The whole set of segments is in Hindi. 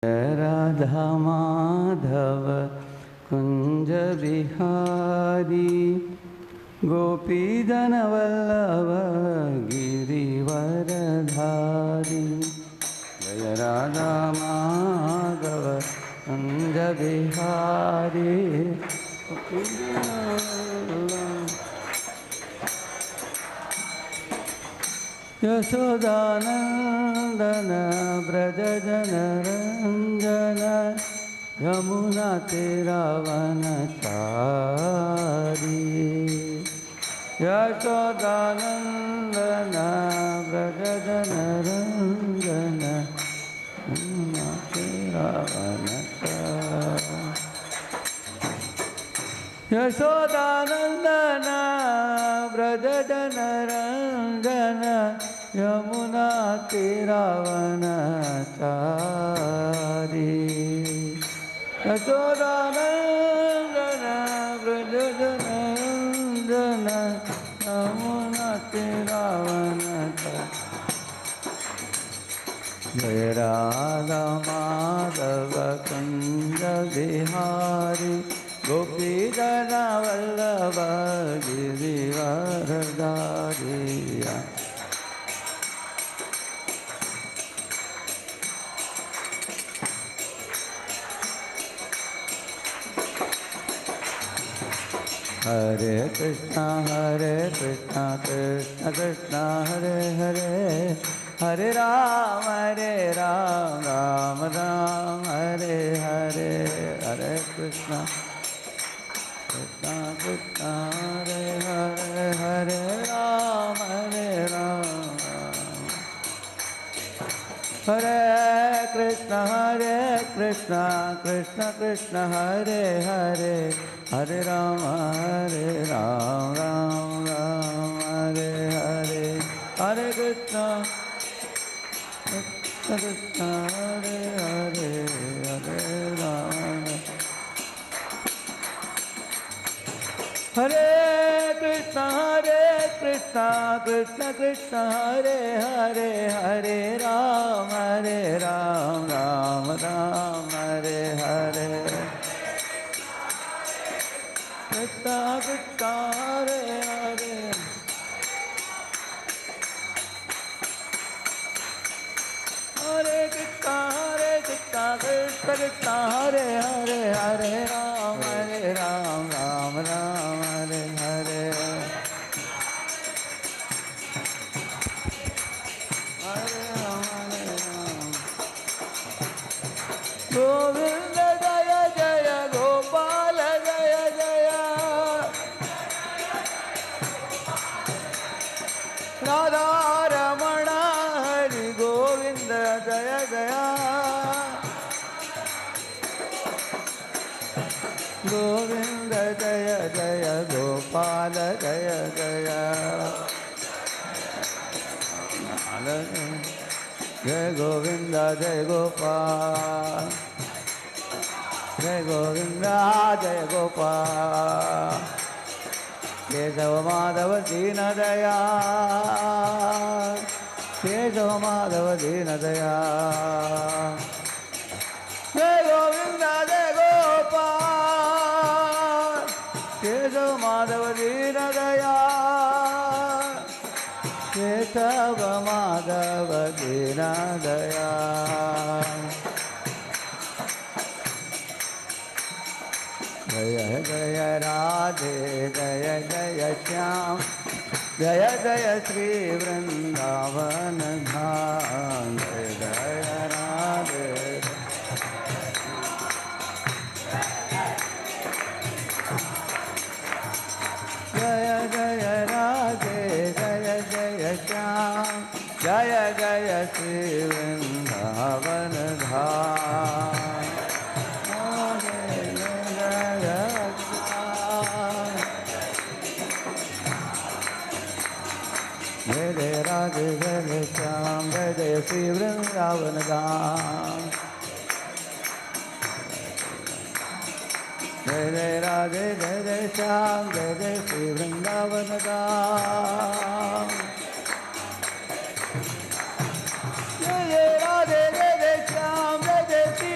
राधा माधव कुंज बिहारी गोपीजन वल्लभ गिरिवरधारी। जय राधा माधव कुंज बिहारी यशोदानंदन ब्रज जनरंजन यमुना तीरावनचारी। यशोदानंदन ब्रज जनरंजन यमुना तीरावनचारी। यशोदानंदन ब्रज जनरंजन यमुना तीरावनचारी। यशोदानंदन ब्रज जनरंजन यमुना तीरावनचारी। जय राधा माधव कुंज बिहारी गोपीजन वल्लभ गिरिवरधारी। हरे कृष्णा कृष्ण कृष्ण हरे हरे, हरे राम राम राम हरे हरे। हरे कृष्णा कृष्ण कृष्ण हरे हरे, हरे राम हरे कृष्ण कृष्ण कृष्ण हरे हरे, हरे राम राम राम हरे हरे। हरे कृष्ण कृष्ण हरे हरे, हरे राम। हरे कृष्ण कृष्ण कृष्ण हरे हरे, हरे राम राम राम हरे हरे। कृष्ण कृष्ण हरे हरे, हरे कृष्ण कृष्ण कृष्ण हरे हरे, हरे राम राम राम हरे हरे। हरे राम गोविंद जय जय गोपाल जय जय, राधा रमण हरि गोविंद जय जय। गोविंद जय जय गोपाल जय जय। जय गोविंद जय गोपाल, जय गोविंद जय गोपाल। केशव माधव दीन दयाल, केशव माधव दीन दयाल। जय गोविंद जय गोपाल, केशव माधव दीन दयाल। केशव माधव दीन दयाल। जय जय राधे जय जय श्याम, जय जय श्री वृंदावन धाम। जय जय राधे जय जय राधे जय जय श्याम, जय जय श्री वृंदावन धाम। जय राधे जय श्याम, जय जय श्री वृंदावन धाम। जय जय राधे जय जय श्याम, जय जय श्री वृंदावन धाम। जय राधे जय जय श्याम, जय जय श्री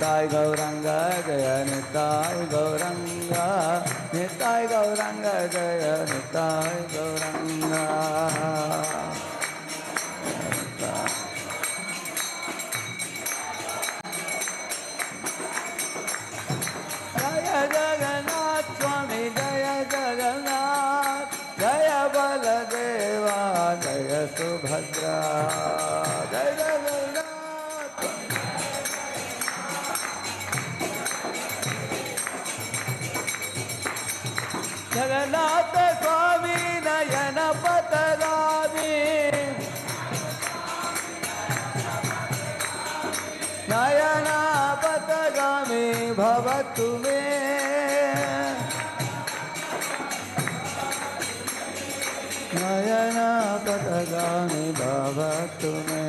निताय गौरंग जय निताय गौरंग, निताय गौरंग जय निताय गौरंग। जय जगन्नाथ स्वामी जय जगन्नाथ, जय बलदेवा जय सुभद्रा, जय जगन्नाथ। जगन्नाथ स्वामी नयन पथगामी, नयन पथगामी भवतु मे, नयन पथगामी भवतु मे।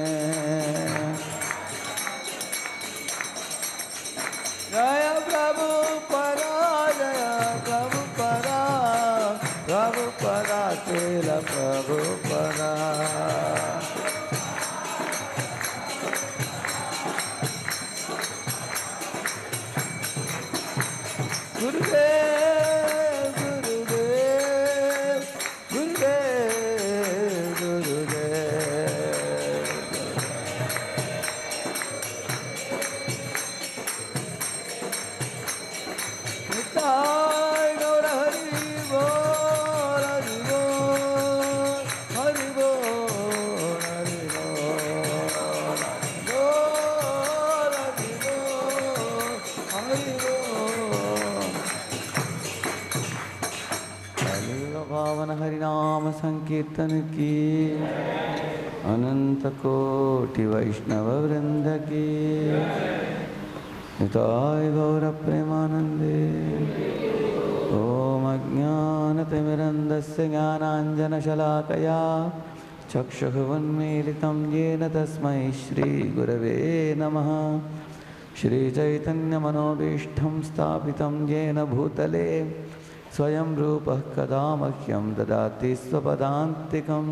जय प्रभुपदा जय प्रभुपदा, प्रभुपदा श्रील प्रभुपदा। गुरुदेव गुरुदेव गुरुदेव गुरुदेव। निताय गौर हरि बोल हरि बोल हरि बोल हरि बोल बोल हरि बोल हरि बोल। पावन हरिनाम संकीर्तन की, अनंत कोटि वैष्णव वृंद की, निताय गौर प्रेमानंदे। ओम अज्ञानतिमिरन्धस्य ज्ञानाञ्जनशलाकया चक्षुरुन्मीलितं येन तस्मै श्रीगुरवे नमः। श्रीचैतन्यमनोभीष्टं स्थापितं येन भूतले स्वयं रूपः कदा मह्यं ददाति स्वपदान्तिकं।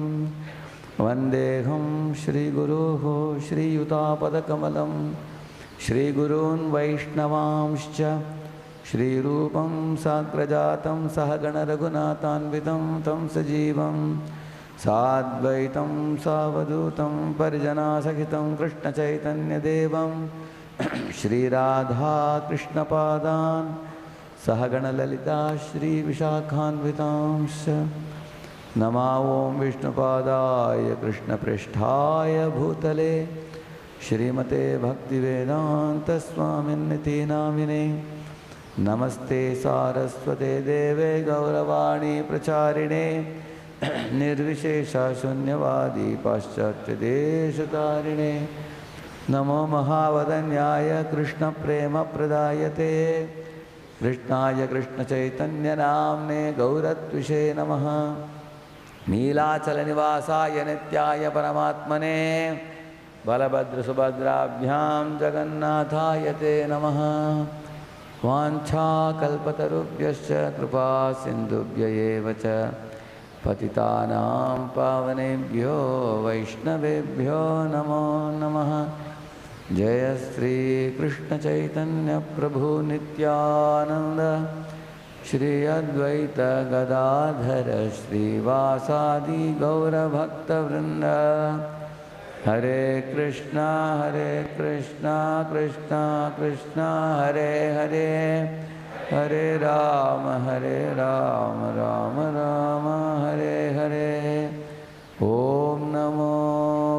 वन्देऽहं श्रीगुरोः श्रीयुतापदकमलं, श्रीगुरून् वैष्णवांश्च श्रीरूपं साग्रजातं सहगणरघुनाथान्वितं तं सजीवं साद्वैतं सावधूतं परिजनासहितं कृष्णचैतन्यदेवं श्रीराधाकृष्णपादान् सहगणललिता श्रीविशाखान्वितांश्च। नमो ॐ विष्णुपादाय कृष्णपृष्ठाय भूतले श्रीमते भक्तिवेदान्तस्वामिन्निति नामिने। नमस्ते सारस्वते देवे गौरवाणी प्रचारिणे, निर्विशेषशून्यवादी पाश्चात्यदेशतारिणे। नमो महावदन्याय कृष्णप्रेमप्रदायते, कृष्णाय कृष्णचैतन्यनाम्ने गौरत्विषे नमः। नीलाचलनिवासाय नित्याय परमात्मने, बलभद्रसुभद्राभ्यां जगन्नाथाय ते नमः। वाञ्छाकल्पतरुभ्यश्च कृपा सिन्धुभ्य एव च, पतितानां पावनेभ्यो वैष्णवेभ्यो नमो नमः। जय श्री कृष्ण चैतन्य प्रभु नित्यानंद, श्री अद्वैत गदाधर श्रीवासादि गौरभक्तवृंद। हरे कृष्णा कृष्णा कृष्णा हरे हरे, हरे राम राम राम हरे हरे। ओम नमो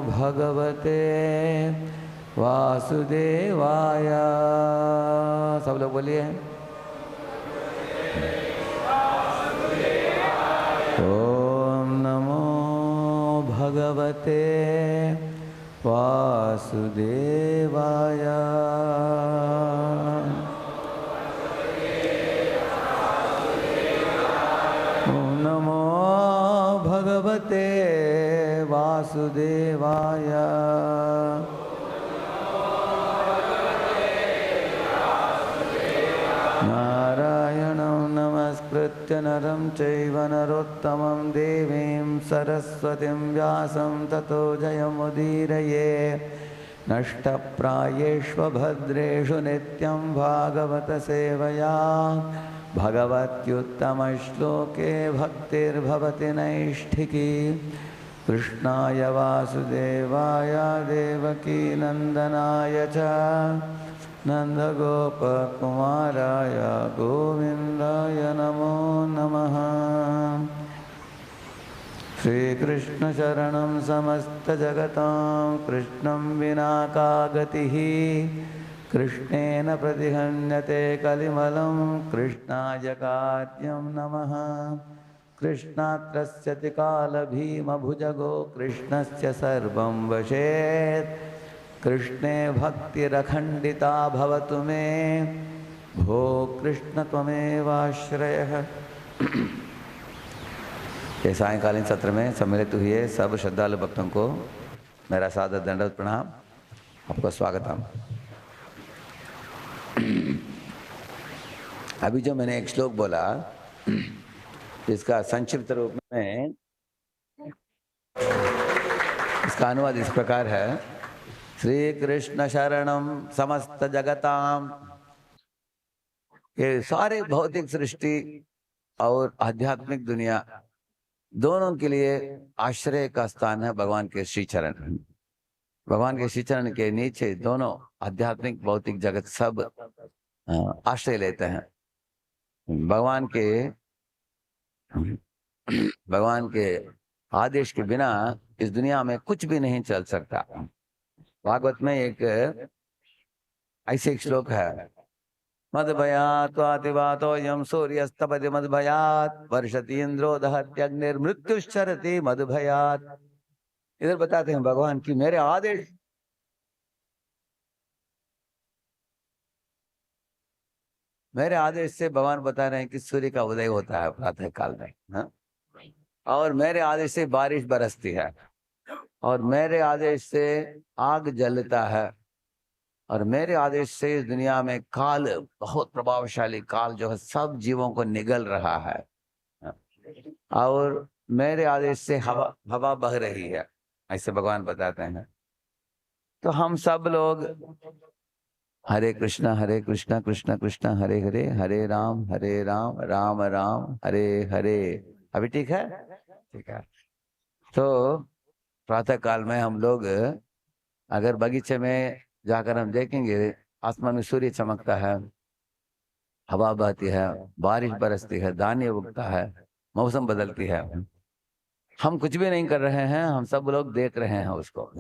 भगवते वासुदेवाय। सब लोग बोलिए ओम नमो भगवते वासुदेवाय। ओम नमो भगवते वासुदेवाय। नारायणं नमस्कृत्य नरं चैव नरोत्तमं, देवीं सरस्वतीं व्यासं ततो जयमुदीरये। नष्टप्रायेष्वभद्रेषु नित्यं भागवत सेवया भगवत्युत्तमश्लोके भक्तिर्भवति नैष्ठिकी। कृष्णाय वासुदेवाय देवकी नंदनाय च नन्दगोपकुमाराय गोविन्दाय नमो नमः। श्रीकृष्णशरणं समस्तजगतां कृष्णं विना का गतिः। कृष्णेन प्रतिहन्यते कलिमलं कृष्णाय कार्यं नमः। कृष्णात् त्रस्यति कालभीमभुजगो कृष्णस्य सर्वं वशेत्। कृष्णे भक्तिरखण्डिता भवतु मे भो कृष्ण त्वमेवाश्रयः। ये सायंकालीन सत्र में सम्मिलित हुए सब श्रद्धालु भक्तों को मेरा सादर दंडवत प्रणाम। आपको स्वागतम। अभी जो मैंने एक श्लोक बोला इसका संक्षिप्त रूप में इसका अनुवाद इस प्रकार है। श्री कृष्ण शरणम समस्त जगताम। ये सारे भौतिक सृष्टि और आध्यात्मिक दुनिया दोनों के लिए आश्रय का स्थान है भगवान के श्री चरण। भगवान के श्री चरण के नीचे दोनों आध्यात्मिक भौतिक जगत सब आश्रय लेते हैं। भगवान के आदेश के बिना इस दुनिया में कुछ भी नहीं चल सकता। भागवत में एक ऐसे एक श्लोक है। मद भयात् वातिवातोऽयं सूर्यस्तपति मद भयात् वर्षति इंद्रो दहत्यग्निर्मृत्युश्चरति मद भयात्। इधर बताते हैं भगवान की मेरे आदेश से भगवान बता रहे हैं कि सूर्य का उदय होता है प्रातः काल में, हाँ? और मेरे आदेश से बारिश बरसती है, और मेरे आदेश से आग जलता है, और मेरे आदेश से इस दुनिया में काल, बहुत प्रभावशाली काल जो है सब जीवों को निगल रहा है, और मेरे आदेश से हवा बह रही है। ऐसे भगवान बताते हैं। तो हम सब लोग हरे कृष्णा कृष्ण कृष्ण हरे हरे, हरे राम राम राम हरे हरे। अभी ठीक है? ठीक है। तो प्रातः काल में हम लोग अगर बगीचे में जाकर हम देखेंगे, आसमान में सूर्य चमकता है, हवा बहती है, बारिश बरसती है, दाने उगता है, मौसम बदलती है। हम कुछ भी नहीं कर रहे हैं, हम सब लोग देख रहे हैं उसको।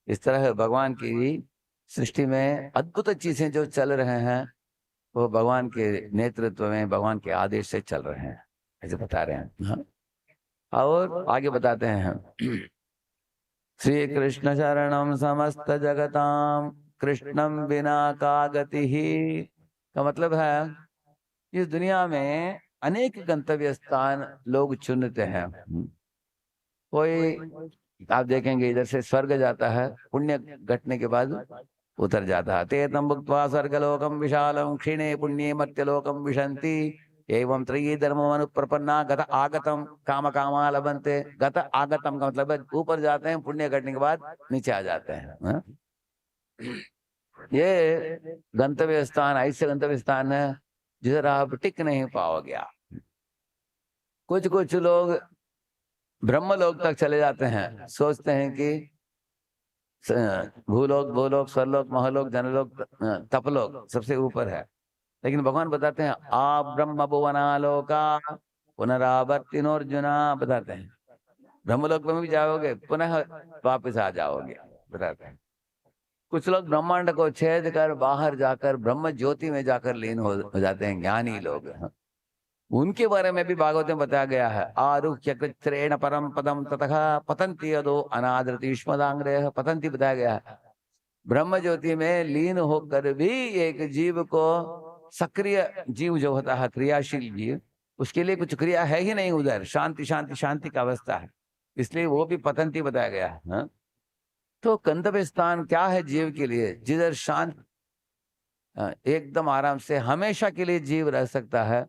इस तरह भगवान की सृष्टि में अद्भुत चीजें जो चल रहे हैं वो भगवान के नेतृत्व में, भगवान के आदेश से चल रहे हैं, ऐसे बता रहे हैं। हाँ? और आगे बताते हैं। श्री कृष्ण शरणम समस्त जगताम कृष्णम बिना का गति ही। का मतलब है इस दुनिया में अनेक गंतव्य स्थान लोग चुनते हैं। कोई आप देखेंगे इधर से स्वर्ग जाता है, पुण्य घटने के बाद उतर जाता है। ते तम भुक्त्वा स्वर्गलोकम विशालम क्षीणे पुण्ये मर्त्यलोकम विशंति एवं त्रयी धर्ममनुप्रपन्ना गत आगतम काम कामा लभन्ते। गत आगतम का मतलब है ऊपर जाते हैं, पुण्य घटने के बाद नीचे आ जाते हैं। ये गंतव्य स्थान ऐसे गंतव्य स्थान है जिधर आप टिक नहीं पाओगे। कुछ लोग ब्रह्मलोक तक चले जाते हैं, सोचते हैं कि भूलोक भूलोक स्वर्लोक महलोक जनलोक तपलोक सबसे ऊपर है। लेकिन भगवान बताते हैं आ ब्रह्म भुवनालोका पुनरावर्तिनोर्जुना। बताते हैं ब्रह्मलोक में भी जाओगे, पुनः वापस आ जाओगे, बताते हैं। कुछ लोग ब्रह्मांड को छेद कर बाहर जाकर ब्रह्म ज्योति में जाकर लीन हो जाते हैं, ज्ञानी लोग। उनके बारे में भी भागवत में बताया गया है। आरुह्य कृत्रेण परम पदम ततः पतंती यदो अनादृतिष्मदांग्रेह। पतंती बताया गया है। ब्रह्म ज्योति में लीन होकर भी एक जीव को, सक्रिय जीव जो होता है, क्रियाशील जीव, उसके लिए कुछ क्रिया है ही नहीं, उधर शांति शांति शांति का अवस्था है, इसलिए वो भी पतंती बताया गया है। तो गंतव्य स्थान क्या है जीव के लिए? जिधर शांत एकदम आराम से हमेशा के लिए जीव रह सकता है।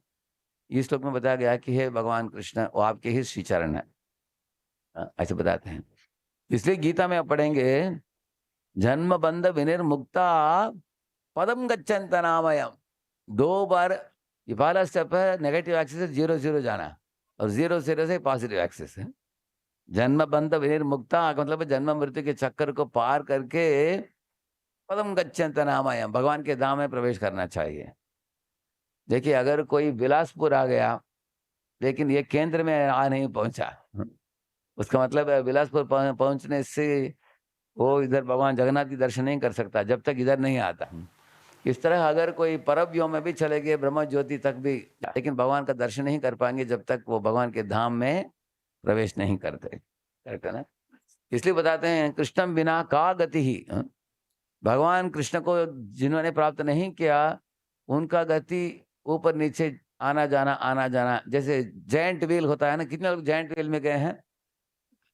इस श्लोक में बताया गया कि हे भगवान कृष्ण, वो आपके ही श्री चरण है, ऐसे बताते हैं। इसलिए गीता में आप पढ़ेंगे जन्म बंध विनिर्मुक्ता पदम गच्छन्त नामयम। 2 बार ये पहला स्टेप है, नेगेटिव एक्सिस से 0 0 जाना और 0 0 से पॉजिटिव एक्सिस है। जन्म बंध विनिर्मुक्ता का मतलब जन्म मृत्यु के चक्कर को पार करके पदम गच्छन्त नामयम, भगवान के धाम में प्रवेश करना चाहिए। देखिए, अगर कोई बिलासपुर आ गया लेकिन ये केंद्र में आ नहीं पहुंचा, उसका मतलब है बिलासपुर पहुंचने से वो इधर भगवान जगन्नाथ की दर्शन नहीं कर सकता जब तक इधर नहीं आता। इस तरह अगर कोई परव्यों में भी चले गए, ब्रह्म ज्योति तक भी, लेकिन भगवान का दर्शन नहीं कर पाएंगे जब तक वो भगवान के धाम में प्रवेश नहीं करते। करेक्ट है ना? इसलिए बताते हैं कृष्णम बिना का गति ही। भगवान कृष्ण को जिन्होंने प्राप्त नहीं किया उनका गति ऊपर नीचे आना जाना, जैसे जायंट व्हील होता है ना। कितने लोग जायंट व्हील में गए हैं?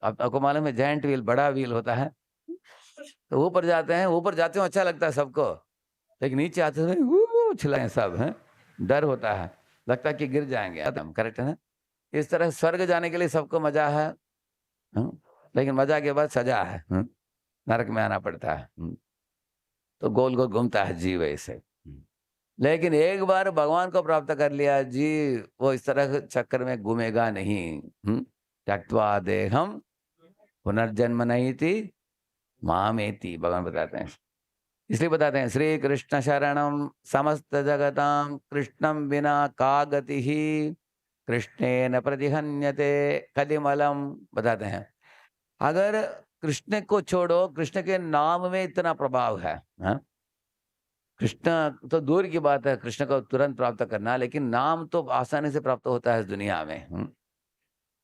आपको मालूम है जायंट व्हील बड़ा व्हील होता है, तो ऊपर जाते हैं, ऊपर जाते हो अच्छा लगता है सबको, लेकिन नीचे आते हुए छिलाएं सब हैं, डर होता है, लगता है कि गिर जाएंगे। करेक्ट है ना? इस तरह स्वर्ग जाने के लिए सबको मजा है, लेकिन मजा के बाद सजा है, नरक में आना पड़ता है। तो गोल गोल घूमता है जीव ऐसे। लेकिन एक बार भगवान को प्राप्त कर लिया जी, वो इस तरह चक्कर में घूमेगा नहीं। त्यक्त्वा देहम पुनर्जन्म नहीं थी मामेति, भगवान बताते हैं। इसलिए बताते हैं श्री कृष्ण शरणम समस्त जगताम कृष्णम बिना का गति ही कृष्णेन प्रतिहन्यते कलिमलम। बताते हैं अगर कृष्ण को छोड़ो, कृष्ण के नाम में इतना प्रभाव है, कृष्ण तो दूर की बात है कृष्ण को तुरंत प्राप्त करना, लेकिन नाम तो आसानी से प्राप्त होता है इस दुनिया में।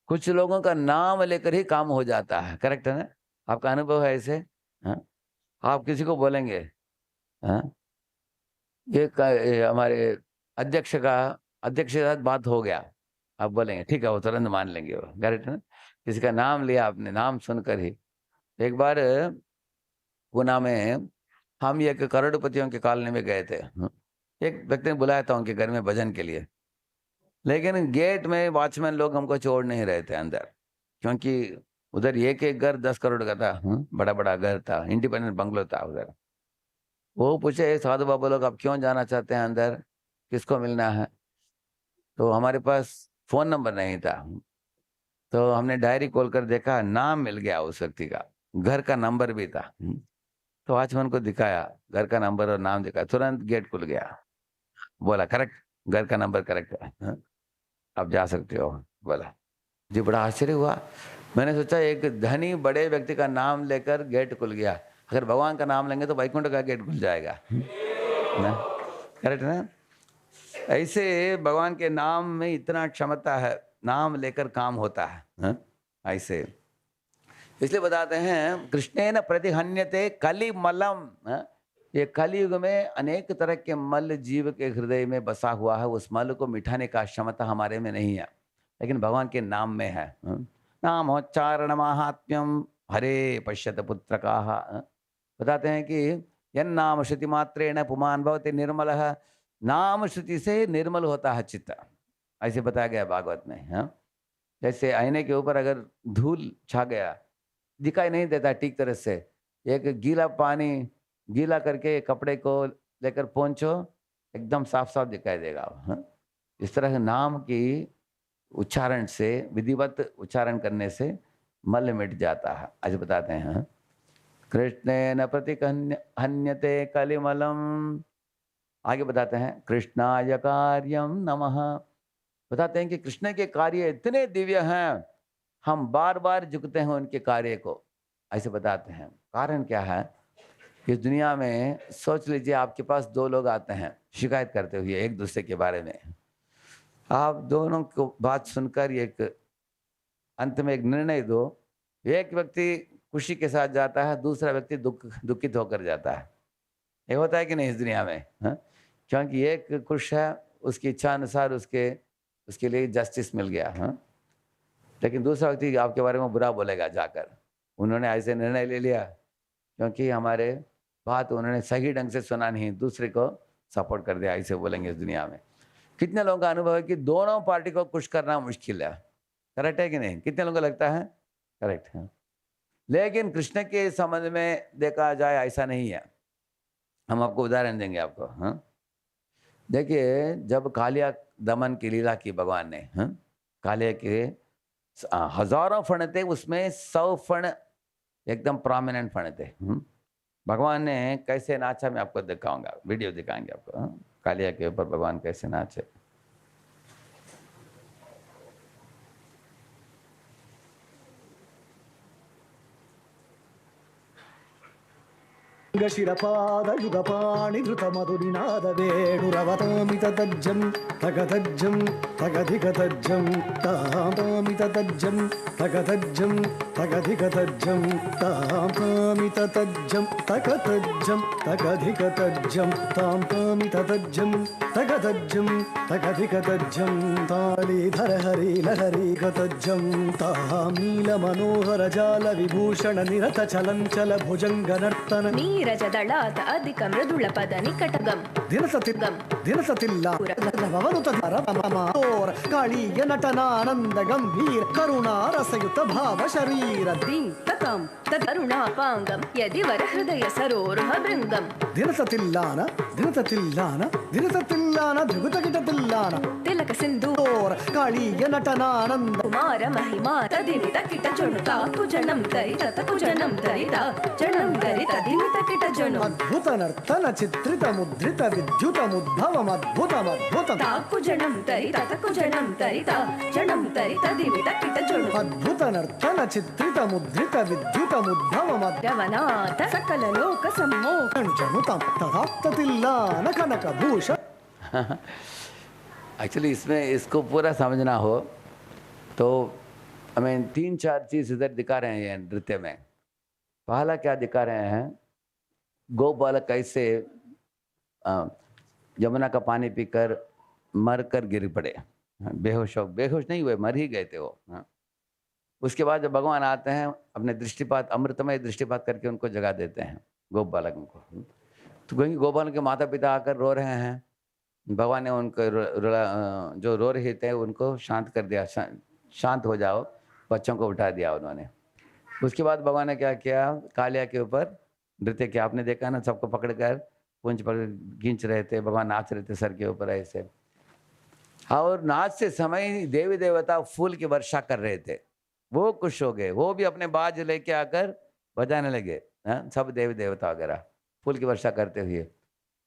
कुछ लोगों का नाम लेकर ही काम हो जाता है। करेक्ट है ना? आपका अनुभव है ऐसे? आप किसी को बोलेंगे ये हमारे अध्यक्ष के साथ बात हो गया, आप बोलेंगे ठीक है, वो तुरंत मान लेंगे वो। करेक्ट है ना? किसी का नाम लिया आपने, नाम सुनकर ही। एक बार पुणे में हम एक करोड़पतियों के कॉलोनी में गए थे। एक व्यक्ति ने बुलाया था उनके घर में भजन के लिए, लेकिन गेट में वॉचमैन लोग हमको छोड़ नहीं रहे थे अंदर, क्योंकि उधर एक एक घर 10 करोड़ का था। बड़ा बड़ा घर था, इंडिपेंडेंट बंगलो था उधर। वो पूछे साधु बाबा लोग आप क्यों जाना चाहते हैं अंदर, किसको मिलना है? तो हमारे पास फोन नंबर नहीं था, तो हमने डायरी खोल कर देखा, नाम मिल गया उस व्यक्ति का, घर का नंबर भी था। तो वॉचमैन को दिखाया घर का नंबर और नाम दिखाया, तुरंत गेट खुल गया। बोला करेक्ट, घर का नंबर करेक्ट है, आप जा सकते हो। बोला जी, बड़ा आश्चर्य हुआ। मैंने सोचा एक धनी बड़े व्यक्ति का नाम लेकर गेट खुल गया, अगर भगवान का नाम लेंगे तो वैकुंठ का गेट खुल जाएगा ना? करेक्ट ना? ऐसे भगवान के नाम में इतना क्षमता है, नाम लेकर काम होता है। ऐसे इसलिए बताते हैं कृष्णेन प्रतिहन्यते कलिमलम। ये कलियुग में अनेक तरह के मल जीव के हृदय में बसा हुआ है, उस मल को मिटाने का क्षमता हमारे में नहीं है, लेकिन भगवान के नाम में है। नामोच्चारण महात्म्यम हरे पश्यत पुत्र का। बताते हैं कि यन नाम श्रुति मात्रेण पुमान भवति निर्मल। नाम श्रुति से निर्मल होता है चित्त, ऐसे बताया गया भागवत में। जैसे आईने के ऊपर अगर धूल छा गया, दिखाई नहीं देता ठीक तरह से, एक गीला पानी गीला करके कपड़े को लेकर पोंछो, एकदम साफ साफ दिखाई देगा। इस तरह नाम की उच्चारण से, विधिवत उच्चारण करने से मल मिट जाता है। आज बताते हैं कृष्णेन प्रतिहन्यते कलिमलम। आगे बताते हैं कृष्णाय कार्यम नमः। बताते हैं कि कृष्ण के कार्य इतने दिव्य हैं, हम बार बार झुकते हैं उनके कार्य को। ऐसे बताते हैं कारण क्या है? इस दुनिया में सोच लीजिए आपके पास 2 लोग आते हैं शिकायत करते हुए एक दूसरे के बारे में, आप दोनों को बात सुनकर एक अंत में एक निर्णय दो। एक व्यक्ति खुशी के साथ जाता है, दूसरा व्यक्ति दुखित होकर जाता है। ये होता है कि नहीं इस दुनिया में? क्योंकि एक खुश है, उसकी इच्छा अनुसार उसके लिए जस्टिस मिल गया। लेकिन दूसरा व्यक्ति आपके बारे में बुरा बोलेगा जाकर, उन्होंने ऐसे निर्णय ले लिया क्योंकि हमारे बात उन्होंने सही ढंग से सुना नहीं, दूसरे को सपोर्ट कर दिया, ऐसे बोलेंगे इस दुनिया में। कितने लोगों का अनुभव है कि दोनों पार्टी को खुश करना मुश्किल है? करेक्ट है कि नहीं? कितने लोगों को लगता है? करेक्ट है। लेकिन कृष्ण के संबंध में देखा जाए ऐसा नहीं है। हम आपको उदाहरण देंगे आपको। हाँ, देखिए जब कालिया दमन की लीला की भगवान ने, हाँ, कालिया के हजारों फण थे, उसमें 100 फण एकदम प्रोमिनेंट फण थे। भगवान ने कैसे नाचा मैं आपको दिखाऊंगा, वीडियो दिखाएंगे आपको। हाँ? कालिया के ऊपर भगवान कैसे नाचे। शिरपादयुगपाणि धृतमधुनिनाद वेणुरवतामिततज्जं तगतज्जं तगधिगतज्जं तामिततज्जं तगतज्जं तगधिगतज्जं तामिततज्जं तगतज्जं तगधिगतज्जं तामिततज्जं तगतज्जं तगधिगतज्जं तालीधर हरि लहरी गतज्जं तामीलमनोहर जाल विभूषण निरत चलञ्चल भुजङ्गनर्तन ನೀರಜದಳಾದ ಅಧಿಕ ಮೃದುಳ ಪದ ನಿಕಟಗಂ ದಿನಸತಿಲ್ಲ ಕಾಳಿಯ ನಟನಾನಂದ ಗಂಭೀರ ಕರುಣಾ ರಸಯುತ ಭಾವ ಶರೀರ ದಿಂತಕಂ ತರುಣಾಪಾಂಗಂ ಯದಿವರ ಹೃದಯ ಸರೋರುಹ ಭೃಂಗಂ ದಿನಸತಿಲ್ಲಾನ ಧೃಗುತಕಿಟತಿಲ್ಲಾನ ತಿಲಕ ಸಿಂಧೂ ಕಾಳಿಯ ನಟನಾನಂದ ಕುಮಾರ ಮಹಿಮಾ ತದಿಮಿತ ಕಿಟ ಜೊಣುತ ಕುಜನಂ ತರಿತ ಕುಜನಂ ತರಿತ ಜಣಂ ತರಿತ ದಿಮಿತ ಕಿಟ ಜೊಣು ಅದ್ಭುತ ನರ್ತನ ಚಿತ್ರಿತ ಮುದ್ರಿತ ವಿದ್ಯುತ ಮುದ್ಭವಂ ಅದ್ಭುತಂ ಕುಜನಂ ತರಿತ ಕುಜನಂ ತರಿತ ಜಣಂ ತರಿತ ದಿಮಿತ ಕಿಟ ಜೊಣು ಅದ್ಭುತ ನರ್ತನ ಚಿತ್ರಿತ ಮುದ್ರಿತ ವಿದ್ಯುತ ಮುದ್ಭವಂ ರವನಾಥ ಸಕಲ ಲೋಕ ಸಮ್ಮೋಹಂ ಜನುತಂ ತದಾಪ್ತತಿಲ್ಲಾನ ಕನಕ ಭೂಷ। एक्चुअली इसमें इसको पूरा समझना हो तो हमें 3-4 चीज इधर दिखा रहे हैं नृत्य में। पहला क्या दिखा रहे हैं, गौ बालक कैसे यमुना का पानी पीकर मर कर गिर पड़े, बेहोश नहीं हुए, मर ही गए थे वो। उसके बाद जब भगवान आते हैं अपने दृष्टिपात, अमृतमय दृष्टिपात करके उनको जगा देते हैं गौ बालक को। तो क्योंकि गौ बालक के माता पिता आकर रो रहे हैं, भगवान ने उनको जो रो रहे थे उनको शांत कर दिया, शांत हो जाओ, बच्चों को उठा दिया उन्होंने। उसके बाद भगवान ने क्या किया, कालिया के ऊपर नृत्य किया। आपने देखा ना, सबको पकड़कर पूंछ पर खींच रहे थे, भगवान नाच रहे थे सर के ऊपर ऐसे। और नाचते समय देवी देवता फूल की वर्षा कर रहे थे, वो खुश हो गए, वो भी अपने बाज लेके आकर बजाने लगे। सब देवी देवता वगैरह फूल की वर्षा करते हुए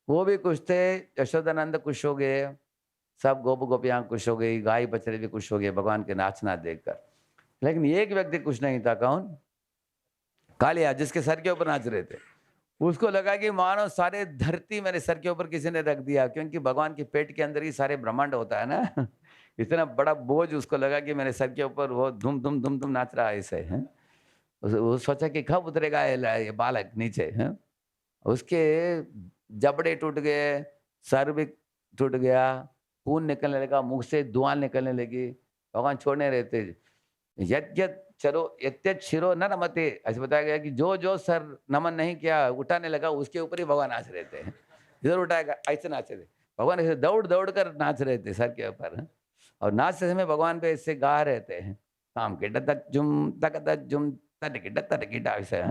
वो भी खुश थे। यशोदानंद खुश हो गए, सब गोप गोपियां खुश हो गई, गाय बछड़े भी खुश हो गए भगवान के नाचना देखकर। लेकिन एक व्यक्ति खुश नहीं था, कौन? कालिया, जिसके सर के ऊपर नाच रहे थे। उसको लगा कि मानो सारे धरती मेरे सर के ऊपर किसी ने रख दिया, क्योंकि भगवान के पेट के अंदर ही सारे ब्रह्मांड होता है ना। इतना बड़ा बोझ उसको लगा कि मेरे सर के ऊपर वो धुम धुम धुम धुम नाच रहा है ऐसे है। वो सोचा कि कब उतरेगा ये बालक नीचे है। उसके जबड़े टूट गए, सर भी टूट गया, खून निकलने लगा, मुख से धुआं निकलने लगी। भगवान छोड़ने रहते, यद्यत चलो यत्यत शिरो न नमते, ऐसे बताया गया कि जो जो सर नमन नहीं किया उठाने लगा उसके ऊपर ही भगवान नाच रहे थे। इधर उठाएगा ऐसे नाचे थे भगवान, ऐसे दौड़ दौड़ कर नाच रहे थे सर के ऊपर। और नाचते समय भगवान पे ऐसे गा रहे थे, काम के जुम तक जुम तट ऐसे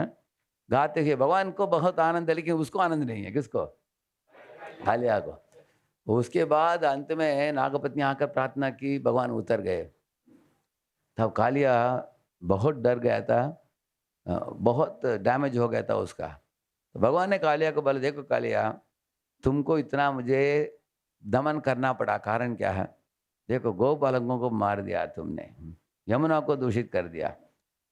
गाते हुए। भगवान को बहुत आनंद है, लेकिन उसको आनंद नहीं है। किसको? कालिया को। उसके बाद अंत में नागपत्नी आकर प्रार्थना की, भगवान उतर गए। तब कालिया बहुत डर गया था, बहुत डैमेज हो गया था उसका। तो भगवान ने कालिया को बोला, देखो कालिया, तुमको इतना मुझे दमन करना पड़ा, कारण क्या है? देखो गौ बालकों को मार दिया तुमने, यमुना को दूषित कर दिया,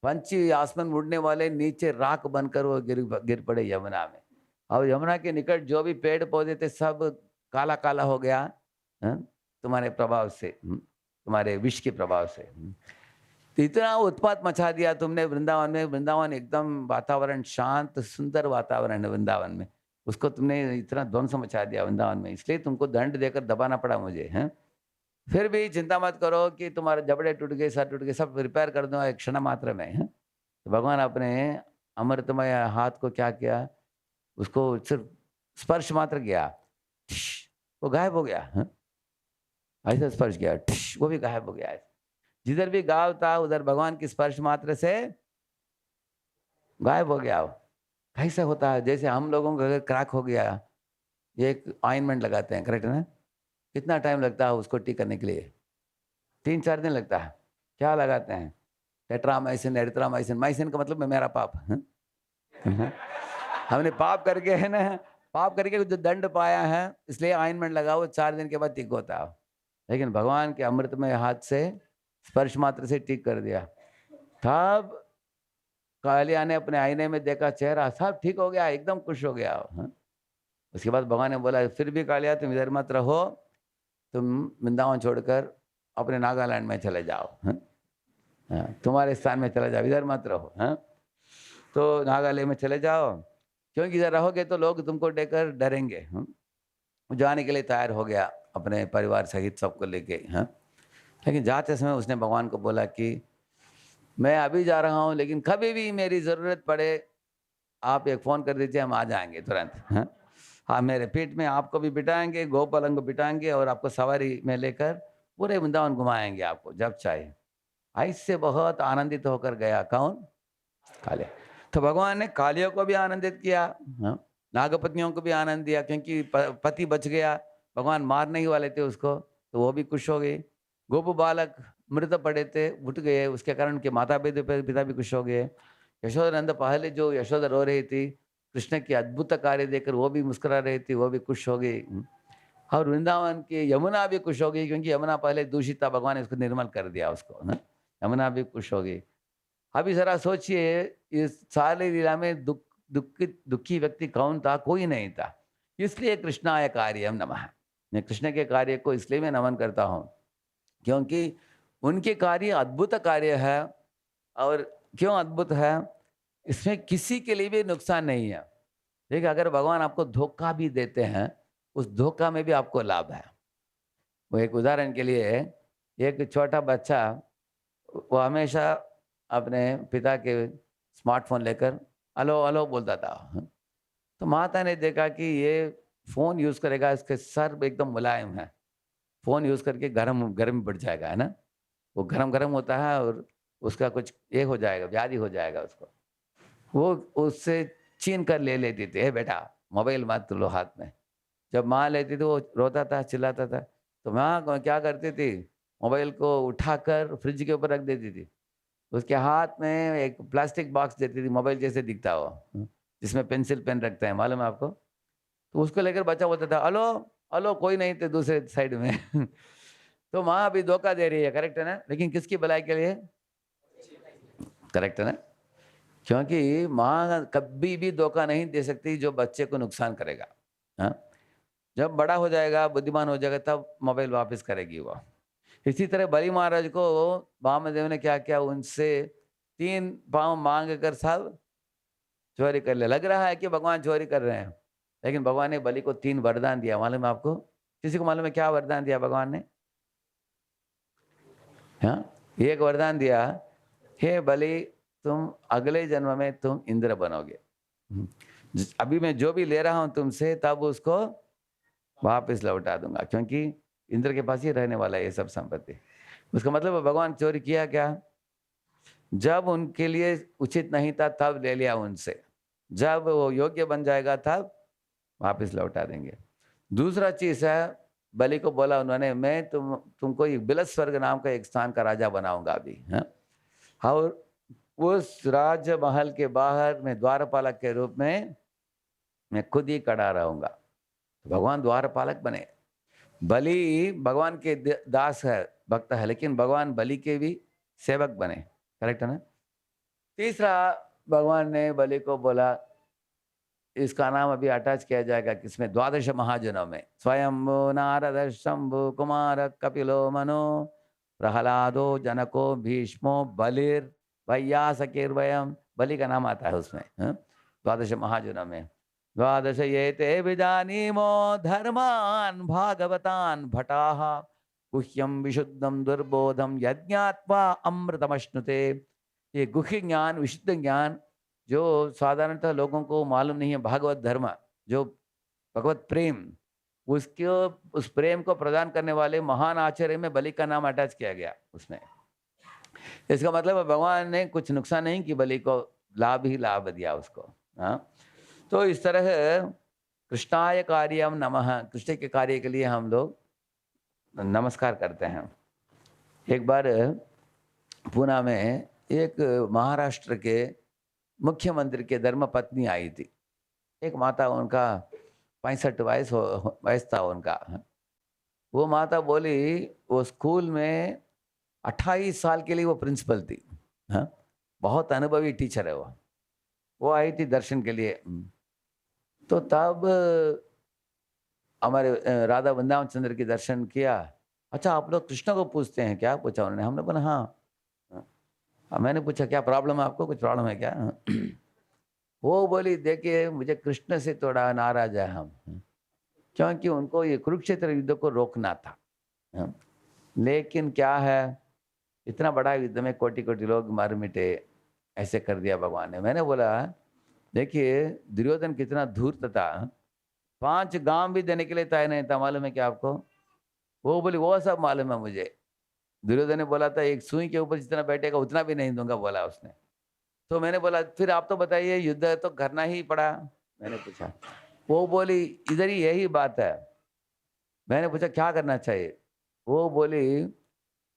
पंछी आसमान उड़ने वाले नीचे राख बनकर वो गिर पड़े यमुना में। और यमुना के निकट जो भी पेड़ पौधे थे सब काला काला हो गया तुम्हारे प्रभाव से, तुम्हारे विष के प्रभाव से। तो इतना उत्पात मचा दिया तुमने वृंदावन में। वृंदावन एकदम वातावरण शांत सुंदर वातावरण है वृंदावन में, उसको तुमने इतना ध्वंस मचा दिया वृंदावन में, इसलिए तुमको दंड देकर दबाना पड़ा मुझे है। फिर भी चिंता मत करो कि तुम्हारे जबड़े टूट गए, सर टूट गए, सब रिपेयर कर दूंगा एक क्षण मात्र में है। तो भगवान अपने अमृतमय हाथ को क्या किया, उसको सिर्फ स्पर्श मात्र किया, वो गायब हो गया। ऐसा स्पर्श किया, वो भी गायब हो गया। जिधर भी गाँव था उधर भगवान की स्पर्श मात्र से गायब हो गया वो। कैसे होता है? जैसे हम लोगों को अगर क्रैक हो गया, ये एक ऑइंटमेंट लगाते हैं, करेक्ट है ना? कितना टाइम लगता है उसको ठीक करने के लिए? 3-4 दिन लगता है। क्या लगाते हैं? टेट्रामाइसिन, एरिथ्रोमाइसिन। माइसिन का मतलब है मेरा पाप। हमने पाप करके है ना, पाप करके जो दंड पाया है, इसलिए ऑइंटमेंट लगा, वो 4 दिन के बाद ठीक होता है। लेकिन भगवान के अमृतमय हाथ से स्पर्श मात्र से ठीक कर दिया। तब कालिया ने अपने आईने में देखा चेहरा, सब ठीक हो गया, एकदम खुश हो गया। हाँ? उसके बाद भगवान ने बोला, फिर भी कालिया तुम इधर मत रहो, तुम वृंदावन छोड़कर अपने नागालैंड में चले जाओ। हाँ? हाँ, तुम्हारे स्थान में चले जाओ, इधर मत रहो। हाँ? तो नागालैंड में चले जाओ, क्योंकि इधर रहोगे तो लोग तुमको देखकर डरेंगे। हाँ? जाने के लिए तैयार हो गया अपने परिवार सहित सबको लेके। हाँ? लेकिन जाते समय उसने भगवान को बोला कि मैं अभी जा रहा हूँ, लेकिन कभी भी मेरी ज़रूरत पड़े आप एक फ़ोन कर दीजिए, हम आ जाएंगे तुरंत। हाँ? हाँ, मेरे पीठ में आपको भी बिठाएंगे, गोपालन को बिठाएंगे और आपको सवारी में लेकर पूरे वृंदावन घुमाएंगे आपको जब चाहे। ऐसे बहुत आनंदित होकर गया। कौन? कालिया। तो भगवान ने कालिया को भी आनंदित किया। हाँ? नागपत्नियों को भी आनंद दिया, क्योंकि पति बच गया, भगवान मारने ही वाले थे उसको, तो वो भी खुश हो गए। गोपु बालक मृत पड़े थे, उठ गए, उसके कारण उनके माता पिता भी खुश हो गए। यशोदा नंद पहले जो यशोदा रो रही थी, कृष्ण की अद्भुत कार्य देखकर वो भी मुस्कुरा रही थी, वो भी खुश हो गई। और वृंदावन की यमुना भी खुश हो गई, क्योंकि यमुना पहले दूषित था, भगवान ने उसको निर्मल कर दिया उसको। ना, यमुना भी खुश हो गई। अभी जरा सोचिए, इस सारी लीला में दुखी व्यक्ति कौन था? कोई नहीं था। इसलिए कृष्णाय कार्यम नमः। मैं कृष्ण के कार्य को इसलिए मैं नमन करता हूँ, क्योंकि उनके कार्य अद्भुत कार्य है। और क्यों अद्भुत है? इसमें किसी के लिए भी नुकसान नहीं है। देखिए, अगर भगवान आपको धोखा भी देते हैं, उस धोखा में भी आपको लाभ है। वो एक उदाहरण के लिए, एक छोटा बच्चा, वो हमेशा अपने पिता के स्मार्टफोन लेकर हेलो हेलो बोलता था। तो माता ने देखा कि ये फ़ोन यूज़ करेगा, इसके सर एकदम मुलायम है, फ़ोन यूज़ करके गरम गरम बढ़ जाएगा, है ना? वो गरम-गरम होता है और उसका कुछ ये हो जाएगा, व्याधि हो जाएगा उसको। वो उससे छीन कर ले लेती थी, "ए बेटा, मोबाइल मत लो हाथ में।" जब माँ लेती थी, वो रोता था, चिल्लाता था। तो माँ क्या करती थी, मोबाइल को उठाकर फ्रिज के ऊपर रख देती थी। उसके हाथ में एक प्लास्टिक बॉक्स देती थी, मोबाइल जैसे दिखता हो, जिसमें पेंसिल पेन रखते हैं, मालूम है आपको? तो उसको लेकर बच्चा बोलता था, "हेलो, हेलो।" कोई नहीं थे दूसरे साइड में। तो माँ अभी धोखा दे रही है, करेक्ट है ना? लेकिन किसकी भलाई के लिए? करेक्ट है ना? क्योंकि माँ कभी भी धोखा नहीं दे सकती जो बच्चे को नुकसान करेगा। हाँ? जब बड़ा हो जाएगा, बुद्धिमान हो जाएगा, तब मोबाइल वापस करेगी वो। इसी तरह बलि महाराज को वामदेव ने क्या किया, उनसे 3 पाँव मांग कर सब चोरी कर लिया। लग रहा है कि भगवान चोरी कर रहे हैं, लेकिन भगवान ने बलि को 3 वरदान दिया। मालूम है आपको? किसी को मालूम है क्या वरदान दिया भगवान ने? हाँ? एक वरदान दिया, हे बलि, तुम अगले जन्म में तुम इंद्र बनोगे। अभी मैं जो भी ले रहा हूं तुमसे, तब उसको वापस लौटा दूंगा, क्योंकि इंद्र के पास ही रहने वाला है ये सब संपत्ति। उसका मतलब भगवान चोरी किया क्या? जब उनके लिए उचित नहीं था तब ले लिया उनसे, जब वो योग्य बन जाएगा तब वापस लौटा देंगे। दूसरा चीज है, बलि को बोला उन्होंने, मैं तुमको एक बिलस स्वर्ग नाम का एक स्थान का राजा बनाऊंगा अभी। हाँ? और उस राज महल के बाहर मैं द्वारपालक के रूप में मैं खुद ही खड़ा रहूंगा। तो भगवान द्वारपालक बने। बलि भगवान के दास है, भक्त है, लेकिन भगवान बलि के भी सेवक बने। करेक्ट है ना? तीसरा, भगवान ने बलि को बोला, इसका नाम अभी अटैच किया जाएगा किसमें? 12 महाजनों में। स्वयंभू नारद शंभु कुमार कपिलो मनो प्रहलादो जनको भीष्मो बलिर वैयासकीर्वयम्। बलि का नाम आता है उसमें। 12 महाजनों में 12 ये ते विजानीमो धर्मान भागवतान भटाः गुह्यम विशुद्धम दुर्बोधम यज्ञात्वा अमृतमश्नुते। ये गुह्य ज्ञान, विशुद्ध ज्ञान जो साधारणतः लोगों को मालूम नहीं है, भागवत धर्म, जो भगवत प्रेम, उसके उस प्रेम को प्रदान करने वाले महान आचार्य में बलि का नाम अटैच किया गया उसमें। इसका मतलब भगवान ने कुछ नुकसान नहीं की बलि को लाभ ही लाभ दिया उसको। हाँ, तो इस तरह कृष्णाय कार्यम नमः, कृष्ण के कार्य के लिए हम लोग नमस्कार करते हैं। एक बार पूना में एक महाराष्ट्र के मुख्यमंत्री के धर्मपत्नी आई थी। एक माता, उनका 65 वयस था उनका। वो माता बोली वो स्कूल में 28 साल के लिए वो प्रिंसिपल थी। हाँ, बहुत अनुभवी टीचर है वो आई थी दर्शन के लिए। तो तब हमारे राधा वृंदावन चंद्र के दर्शन किया। अच्छा, आप लोग कृष्ण को पूछते हैं क्या, पूछा उन्होंने। हमने बोला हाँ। मैंने पूछा क्या प्रॉब्लम है आपको, कुछ प्रॉब्लम है क्या? वो बोली देखिए मुझे कृष्ण से थोड़ा नाराज है हम, क्योंकि उनको ये कुरुक्षेत्र युद्ध को रोकना था। लेकिन क्या है, इतना बड़ा युद्ध में कोटि कोटि लोग मार मिटे, ऐसे कर दिया भगवान ने। मैंने बोला देखिए दुर्योधन कितना धूर्त था, 5 गांव भी देने के लिए तय नहीं था, मालूम है क्या आपको? वो बोली वो सब मालूम है मुझे। दुर्योधन ने बोला था एक सुई के ऊपर जितना बैठेगा उतना भी नहीं दूंगा, बोला उसने। तो मैंने बोला फिर आप तो बताइए, युद्ध तो करना ही पड़ा। मैंने पूछा, वो बोली इधर ही यही बात है। मैंने पूछा क्या करना चाहिए? वो बोली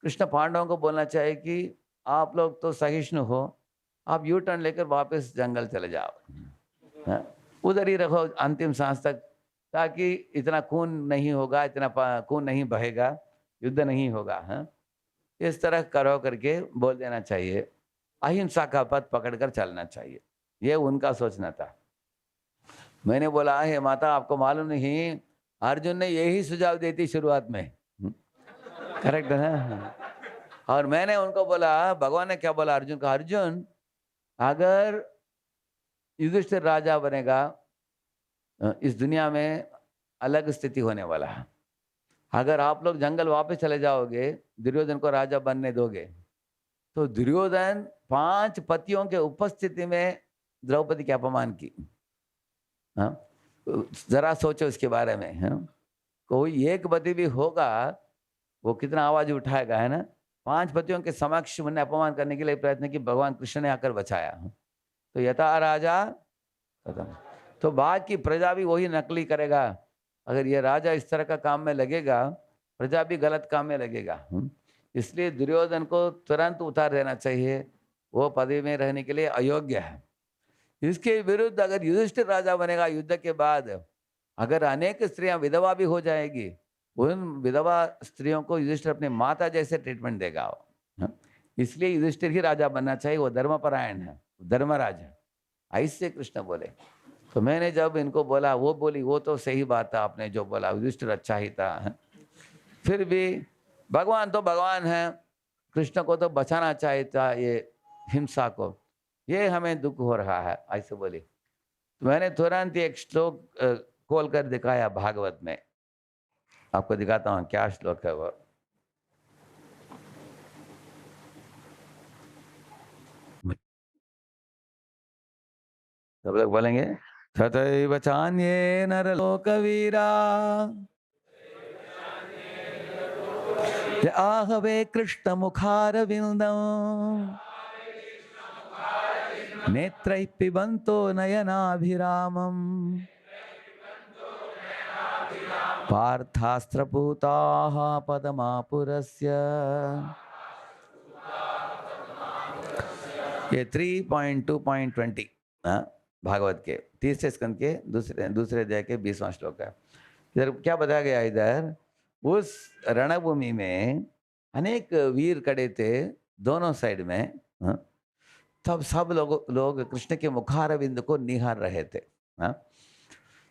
कृष्ण पांडवों को बोलना चाहिए कि आप लोग तो सहिष्णु हो, आप यू टर्न लेकर वापस जंगल चले जाओ, हाँ? उधर ही रखो अंतिम सांस तक, ताकि इतना खून नहीं होगा, इतना खून नहीं बहेगा, युद्ध नहीं होगा। हाँ, इस तरह करो करके बोल देना चाहिए। अहिंसा का पथ पकड़कर चलना चाहिए, ये उनका सोचना था। मैंने बोला हे माता आपको मालूम नहीं, अर्जुन ने यही सुझाव दी थी शुरुआत में। करेक्ट है ना? और मैंने उनको बोला, भगवान ने क्या बोला अर्जुन का, अर्जुन अगर युधिष्ठिर राजा बनेगा इस दुनिया में अलग स्थिति होने वाला है। अगर आप लोग जंगल वापस चले जाओगे, दुर्योधन को राजा बनने दोगे, तो दुर्योधन 5 पतियों के उपस्थिति में द्रौपदी के अपमान की। हाँ, जरा सोचो इसके बारे में। हाँ, कोई एक पति भी होगा वो कितना आवाज उठाएगा, है ना? 5 पतियों के समक्ष उन्हें अपमान करने के लिए प्रयत्न की, भगवान कृष्ण ने आकर बचाया। तो यथा राजा खत्म। तो बाकी प्रजा भी वही नकली करेगा। अगर ये राजा इस तरह का काम में लगेगा, प्रजा भी गलत काम में लगेगा। इसलिए दुर्योधन को तुरंत उतार देना चाहिए, वो पदवी में रहने के लिए अयोग्य है। इसके विरुद्ध अगर युधिष्ठिर राजा बनेगा युद्ध के बाद, अगर अनेक स्त्रियां विधवा भी हो जाएगी, उन विधवा स्त्रियों को युधिष्ठिर अपनी माता जैसे ट्रीटमेंट देगा। इसलिए युधिष्ठिर ही राजा बनना चाहिए, वो धर्मपरायण है, धर्मराज है, ऐसे कृष्ण बोले। तो मैंने जब इनको बोला, वो बोली वो तो सही बात है आपने जो बोला, युधिष्ठिर अच्छा ही था। फिर भी भगवान तो भगवान है, कृष्ण को तो बचाना चाहिए था ये हिंसा को, ये हमें दुख हो रहा है, ऐसे बोली। तो मैंने तुरंत एक श्लोक खोल कर दिखाया भागवत में, आपको दिखाता हूँ क्या श्लोक है वो। सब लोग बोलेंगे, तथैव चान्ये नरलोकवीरा आहवे कृष्ण मुखारविंदं नेत्रैः पिबन्तो नयनाभिरामम् पार्थास्त्रपूताः पदमापुरस्य। ये 3.2.20 भागवत के 30 स्कंद के दूसरे अध्याय के 20वां श्लोक है। इधर क्या बताया गया, इधर उस रणभूमि में अनेक वीर खड़े थे दोनों साइड में। तब सब लोग कृष्ण के मुखारविंद को निहार रहे थे।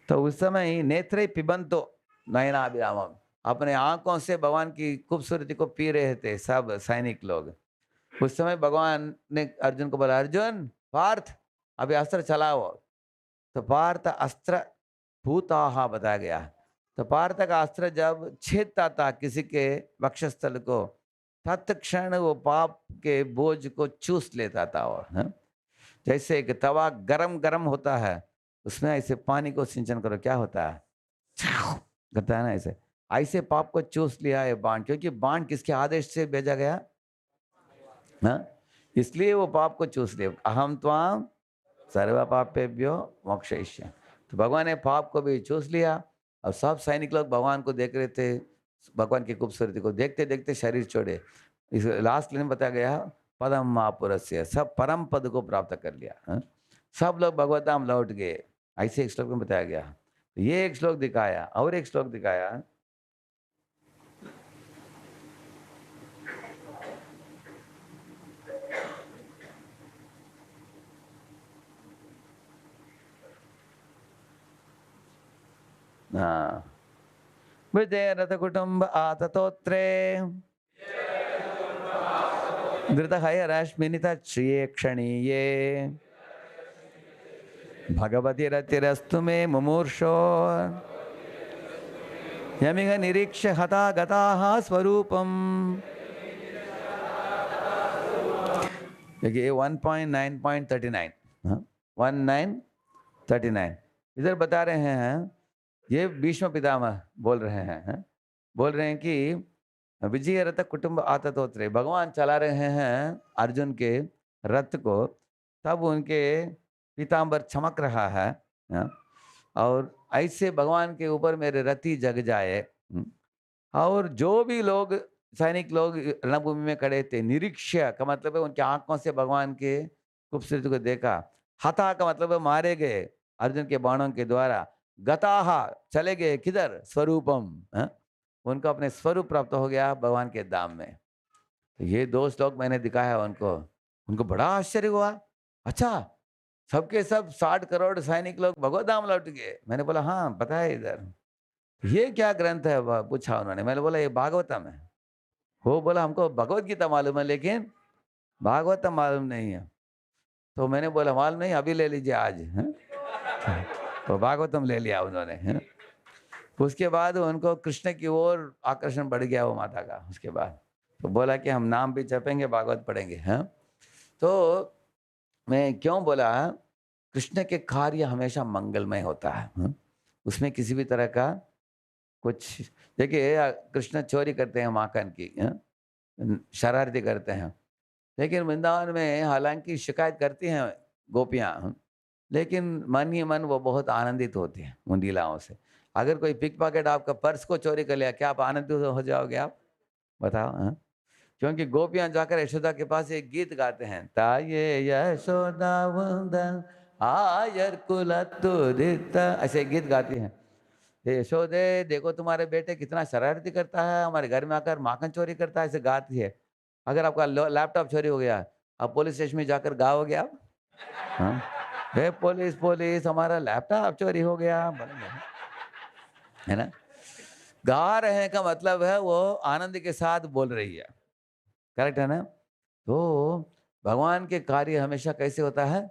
तो उस समय नेत्रे पिबंतो नयनाभिरामम, अपने आंखों से भगवान की खूबसूरती को पी रहे थे सब सैनिक लोग। उस समय भगवान ने अर्जुन को बोला, अर्जुन पार्थ अभी अस्त्र चलाओ। तो पार्थ अस्त्र भूताहा बताया गया। तो पार्थ का अस्त्र जब छेदता था किसी के वक्षस्थल को, तत्क्षण वो पाप के बोझ को चूस लेता था। और जैसे एक तवा गरम गरम होता है, उसमें ऐसे पानी को सिंचन करो, क्या होता है, करता है ना, ऐसे ऐसे पाप को चूस लिया है बाण, क्योंकि बाण किसके आदेश से भेजा गया, इसलिए वो पाप को चूस लिया। अहम त्वाम सर्व पापेभ्यो मोक्षयिष्यामि। तो भगवान ने पाप को भी चूस लिया और सब सैनिक लोग भगवान को देख रहे थे, भगवान की खूबसूरती को देखते देखते शरीर छोड़े। इस लास्ट लाइन बताया गया पदम महापुरस्य, सब परम पद को प्राप्त कर लिया। हाँ? सब लोग भगवत धाम लौट गए, ऐसे एक श्लोक में बताया गया। ये एक श्लोक दिखाया और एक श्लोक दिखाया। हाँ, विजय रथ कुटुंब आततोत्रे धृतहय रश्मिनित श्रिये क्षणीये भगवती रतिरस्तु मे मुमूर्षो यमिह निरीक्ष्य हता गताः स्वरूपम। देखिए 1.9.39 1939 इधर बता रहे हैं, ये भीष्म पितामह बोल रहे हैं, बोल रहे हैं कि विजय रथ कुटुंब आततोत्रे, भगवान चला रहे हैं अर्जुन के रथ को, तब उनके पीताम्बर चमक रहा है। और ऐसे भगवान के ऊपर मेरे रति जग जाए। और जो भी लोग सैनिक लोग रणभूमि में खड़े थे, निरीक्ष्य का मतलब है उनकी आंखों से भगवान के खूबसूरती को देखा, हता का मतलब है मारे गए अर्जुन के बाणों के द्वारा, गताहा चले गए किधर, स्वरूपम, उनको अपने स्वरूप प्राप्त हो गया भगवान के धाम में। तो ये 2 श्लोक मैंने दिखाया उनको बड़ा आश्चर्य हुआ। अच्छा, सबके सब 60 करोड़ सैनिक लोग भगवत धाम लौट गए। मैंने बोला हाँ पता है इधर। ये क्या ग्रंथ है पूछा उन्होंने। मैंने बोला ये भागवतम है। वो बोला हमको भगवत गीता मालूम है लेकिन भागवतम मालूम नहीं है। तो मैंने बोला मालूम नहीं, अभी ले लीजिए आज। तो भागवतम ले लिया उन्होंने। उसके बाद उनको कृष्ण की ओर आकर्षण बढ़ गया वो माता का। उसके बाद तो बोला कि हम नाम भी जपेंगे, भागवत पढ़ेंगे। हैं तो मैं क्यों बोला, कृष्ण के कार्य हमेशा मंगलमय होता है। उसमें किसी भी तरह का कुछ, देखिए कृष्ण चोरी करते हैं माखन की, शरारती करते हैं, लेकिन वृंदावन में हालांकि शिकायत करती हैं गोपियां, लेकिन मन ही मन वो बहुत आनंदित होती हैं उन लीलाओं से। अगर कोई पिक पॉकेट आपका पर्स को चोरी कर लिया, क्या आप आनंदित हो जाओगे आप, बताओ। क्योंकि गोपियां जाकर यशोदा के पास एक गीत गाते हैं, ताये यशोदा वंदन आयर कुलतुरित, ऐसे गीत गाती हैं। यशोदे देखो तुम्हारे बेटे कितना शरारती करता है, हमारे घर में आकर माखन चोरी करता है, ऐसे गाती है। अगर आपका लैपटॉप चोरी हो गया, आप पुलिस स्टेशन में जाकर गाओगे आप? हाँ, हे पुलिस पुलिस हमारा लैपटॉप चोरी हो गया, है ना। गा रहे का मतलब है वो आनंद के साथ बोल रही है, करेक्ट है ना। तो भगवान के कार्य हमेशा कैसे होता है,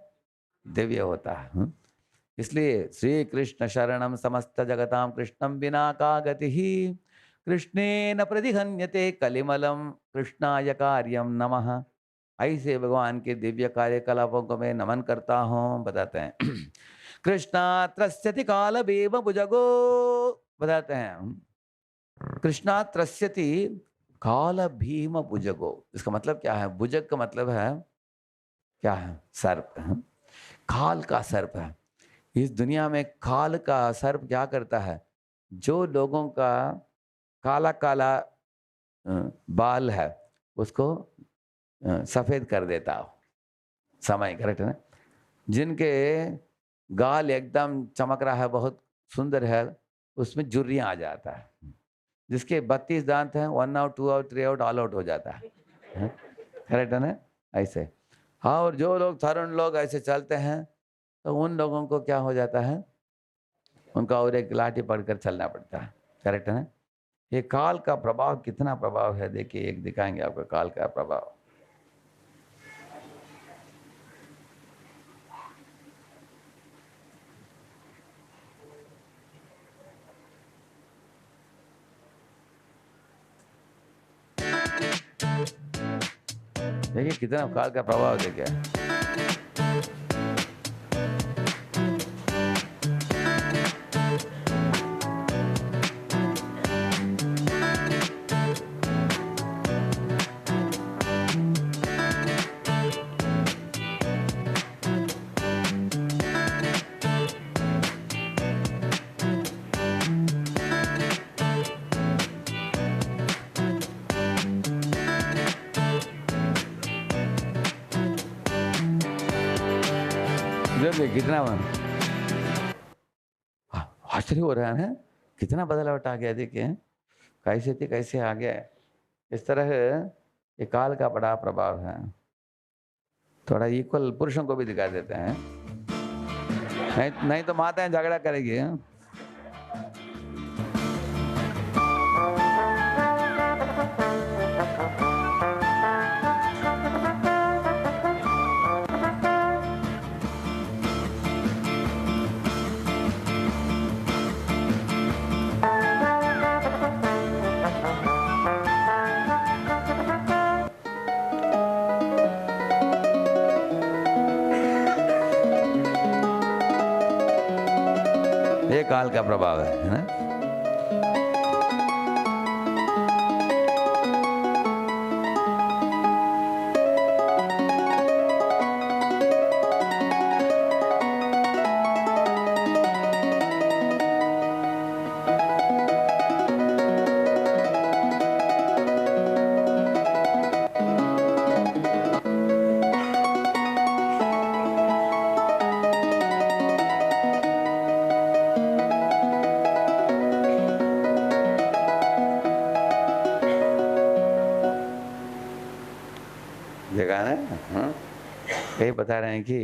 दिव्य होता है। इसलिए श्री कृष्ण शरणम समस्त जगताम कृष्णम बिना का गति ही कृष्णेन प्रतिहन्यते कलिमलम कृष्णाय कार्यम नमः। ऐसे भगवान के दिव्य कार्यकलापों को मैं नमन करता हूँ। बताते हैं कृष्णा त्रस्यति काल बेव भुजगो, बताते हैं कृष्णा त्रस्यति काल भीम भुजगो। इसका मतलब क्या है, भुजग का मतलब है क्या है, सर्प। काल का सर्प है। इस दुनिया में काल का सर्प क्या करता है, जो लोगों का काला काला बाल है उसको सफेद कर देता हो समय, करेक्ट है ना। जिनके गाल एकदम चमक रहा है, बहुत सुंदर है, उसमें झुर्रियां आ जाता है। जिसके 32 दांत हैं, 1 out 2 out 3 out all out हो जाता है, करेक्ट है ना। ऐसे हाँ, और जो लोग तरुण लोग ऐसे चलते हैं तो उन लोगों को क्या हो जाता है, उनका और एक लाठी पकड़कर चलना पड़ता है, करेक्ट है ना। ये काल का प्रभाव कितना प्रभाव है, देखिए एक दिखाएंगे आपको काल का प्रभाव। देखिए कितना काल का प्रभाव, देखिए जो भी कितना आश्चर्य हो रहा है, कितना बदलाव आ गया, देखिए कैसे थे कैसे आ गया। इस तरह ये काल का बड़ा प्रभाव है। थोड़ा इक्वल पुरुषों को भी दिखा देते हैं, नहीं तो माताएं झगड़ा करेगी। ये काल का प्रभाव है ना। देखा ना। यही बता रहे हैं कि